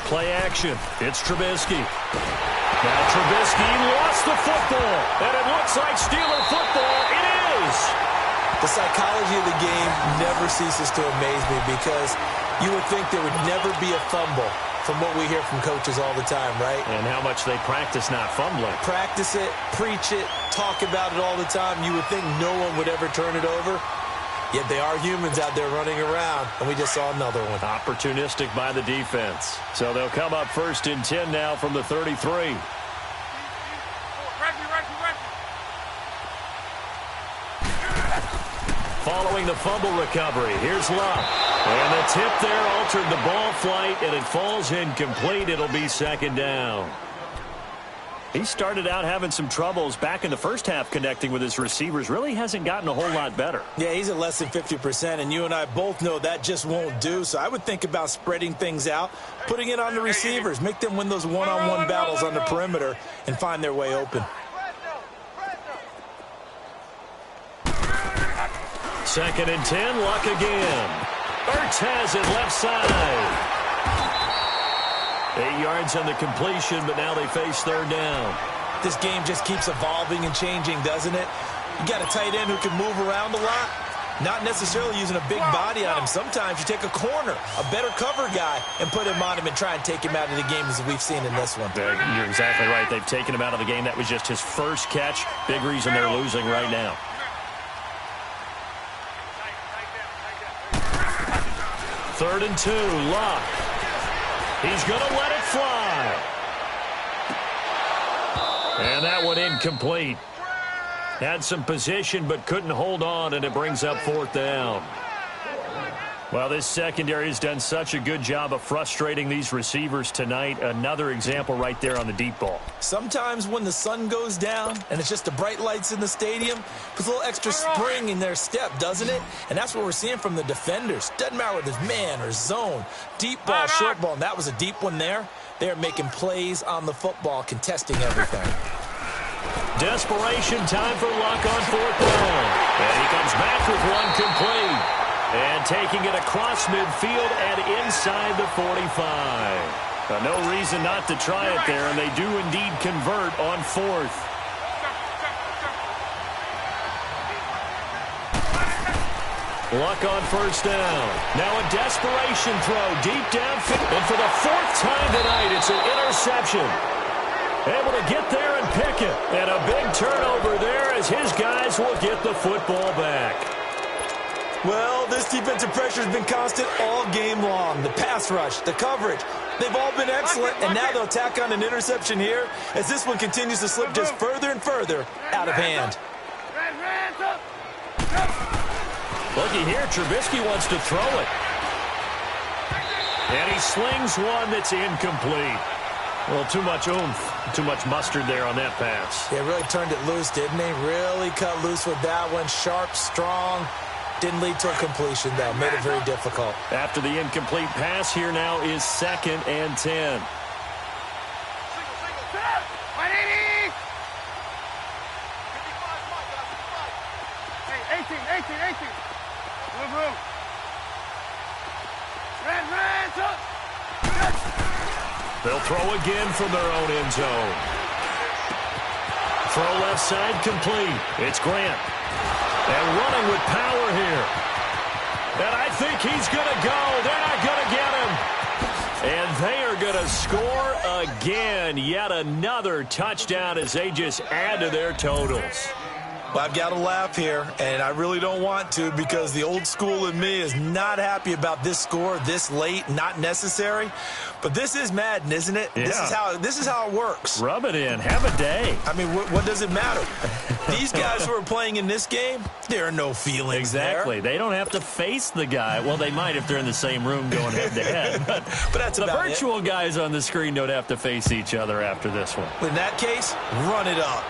[SPEAKER 1] Play action. It's Trubisky. Now Trubisky lost the football, and it looks like Steeler football. It is.
[SPEAKER 2] The psychology of the game never ceases to amaze me because you would think there would never be a fumble from what we hear from coaches all the time, right?
[SPEAKER 1] And how much they practice not fumbling.
[SPEAKER 2] Practice it, preach it, talk about it all the time. You would think no one would ever turn it over. Yet they are humans out there running around, and we just saw another one.
[SPEAKER 1] Opportunistic by the defense. So they'll come up 1st and 10 now from the 33. Following the fumble recovery, here's Love. And the tip there altered the ball flight, and it falls incomplete. It'll be second down. He started out having some troubles back in the first half connecting with his receivers. Really hasn't gotten a whole lot better.
[SPEAKER 2] Yeah, he's at less than 50%, and you and I both know that just won't do. So I would think about spreading things out, putting it on the receivers, make them win those one-on-one battles on the perimeter and find their way open.
[SPEAKER 1] Second and 10, Luck again. Ertz has it left side. 8 yards on the completion, but now they face third down.
[SPEAKER 2] This game just keeps evolving and changing, doesn't it? You got a tight end who can move around a lot, not necessarily using a big body on him. Sometimes you take a corner, a better cover guy, and put him on him and try and take him out of the game as we've seen in this one.
[SPEAKER 1] You're exactly right. They've taken him out of the game. That was just his first catch. Big reason they're losing right now. Third and 2, Luck. He's going to let it fly. And that one incomplete. Had some position but couldn't hold on, and it brings up fourth down. Well, this secondary has done such a good job of frustrating these receivers tonight. Another example right there on the deep ball.
[SPEAKER 2] Sometimes when the sun goes down and it's just the bright lights in the stadium, puts a little extra spring in their step, doesn't it? And that's what we're seeing from the defenders. Doesn't matter whether it's man or zone, deep ball, short ball, and that was a deep one there. They're making plays on the football, contesting everything.
[SPEAKER 1] Desperation time for Luck on fourth down. And he comes back with one complete. And taking it across midfield and inside the 45. No reason not to try it there, and they do indeed convert on fourth. Luck on first down. Now a desperation throw deep downfield. And for the fourth time tonight, it's an interception. Able to get there and pick it. And a big turnover there as his guys will get the football back.
[SPEAKER 2] Well, this defensive pressure has been constant all game long. The pass rush, the coverage, they've all been excellent, and now they'll tack on an interception here as this one continues to slip just further and further out of hand.
[SPEAKER 1] Looky here, Trubisky wants to throw it. And he slings one that's incomplete. Well, too much oomph, too much mustard there on that pass.
[SPEAKER 2] Yeah, really turned it loose, didn't he? Really cut loose with that one. Sharp, strong. Didn't lead to a completion, though. Made it very difficult.
[SPEAKER 1] After the incomplete pass, here now is second and 10. They'll throw again from their own end zone. Throw left side complete. It's Grant. And running with power here. And I think he's going to go. They're not going to get him. And they are going to score again. Yet another touchdown as they just add to their totals.
[SPEAKER 2] Well, I've got to laugh here, and I really don't want to because the old school in me is not happy about this score this late, not necessary. But this is Madden, isn't it?
[SPEAKER 1] Yeah.
[SPEAKER 2] This is how it works.
[SPEAKER 1] Rub it in. Have a day.
[SPEAKER 2] I mean, what does it matter? These guys who are playing in this game, there are no feelings
[SPEAKER 1] Exactly.
[SPEAKER 2] there.
[SPEAKER 1] They don't have to face the guy. Well, they might if they're in the same room going head-to-head. But
[SPEAKER 2] that's
[SPEAKER 1] the
[SPEAKER 2] about
[SPEAKER 1] virtual guys on the screen don't have to face each other after this one.
[SPEAKER 2] In that case, run it up.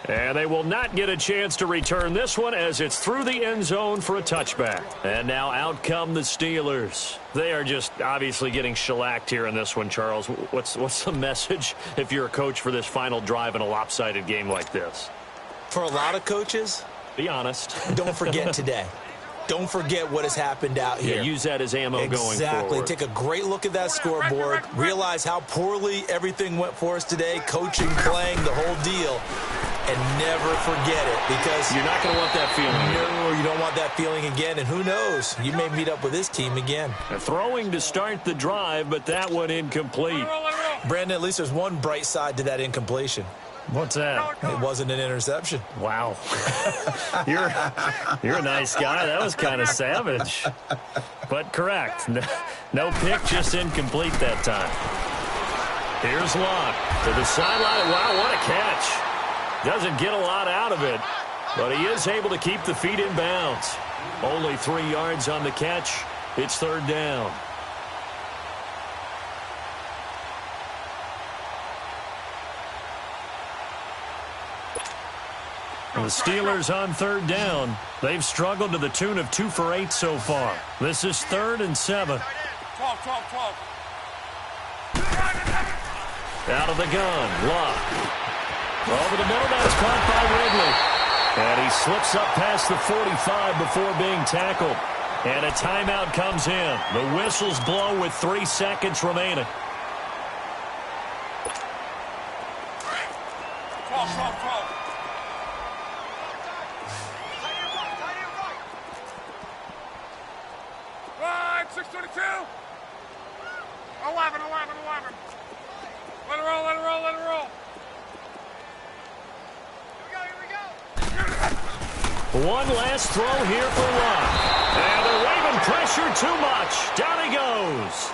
[SPEAKER 1] And they will not get a chance to return this one as it's through the end zone for a touchback. And now out come the Steelers. They are just obviously getting shellacked here in this one, Charles. What's the message if you're a coach for this final drive in a lopsided game like this?
[SPEAKER 2] For a lot of coaches,
[SPEAKER 1] be honest.
[SPEAKER 2] Don't forget today. Don't forget what has happened out here.
[SPEAKER 1] Yeah, use that as ammo going forward.
[SPEAKER 2] Exactly. Take a great look at that scoreboard. Realize how poorly everything went for us today. Coaching, playing, the whole deal. And never forget it because
[SPEAKER 1] you're not going to want that feeling again.
[SPEAKER 2] No, you don't want that feeling again. And who knows? You may meet up with this team again.
[SPEAKER 1] Throwing to start the drive, but that one incomplete.
[SPEAKER 2] Brandon, at least there's one bright side to that incompletion.
[SPEAKER 1] What's that?
[SPEAKER 2] It wasn't an interception.
[SPEAKER 1] Wow. You're a nice guy. That was kind of savage. But correct. No pick, just incomplete that time. Here's Locke to the sideline. Wow, what a catch. Doesn't get a lot out of it. But he is able to keep the feet in bounds. Only 3 yards on the catch. It's third down. The Steelers on third down. They've struggled to the tune of 2 for 8 so far. This is 3rd and 7.
[SPEAKER 3] 12, 12, 12.
[SPEAKER 1] Out of the gun, Luck. Over the middle, that's caught by Ridley. And he slips up past the 45 before being tackled. And a timeout comes in. The whistles blow with 3 seconds remaining.
[SPEAKER 3] 12, 12, 12. Right, 622. 11, 11, 11. Let it roll, let it roll, let it roll. Here we go, here we go.
[SPEAKER 1] One last throw here for Luck. And they're waving pressure too much. Down he goes.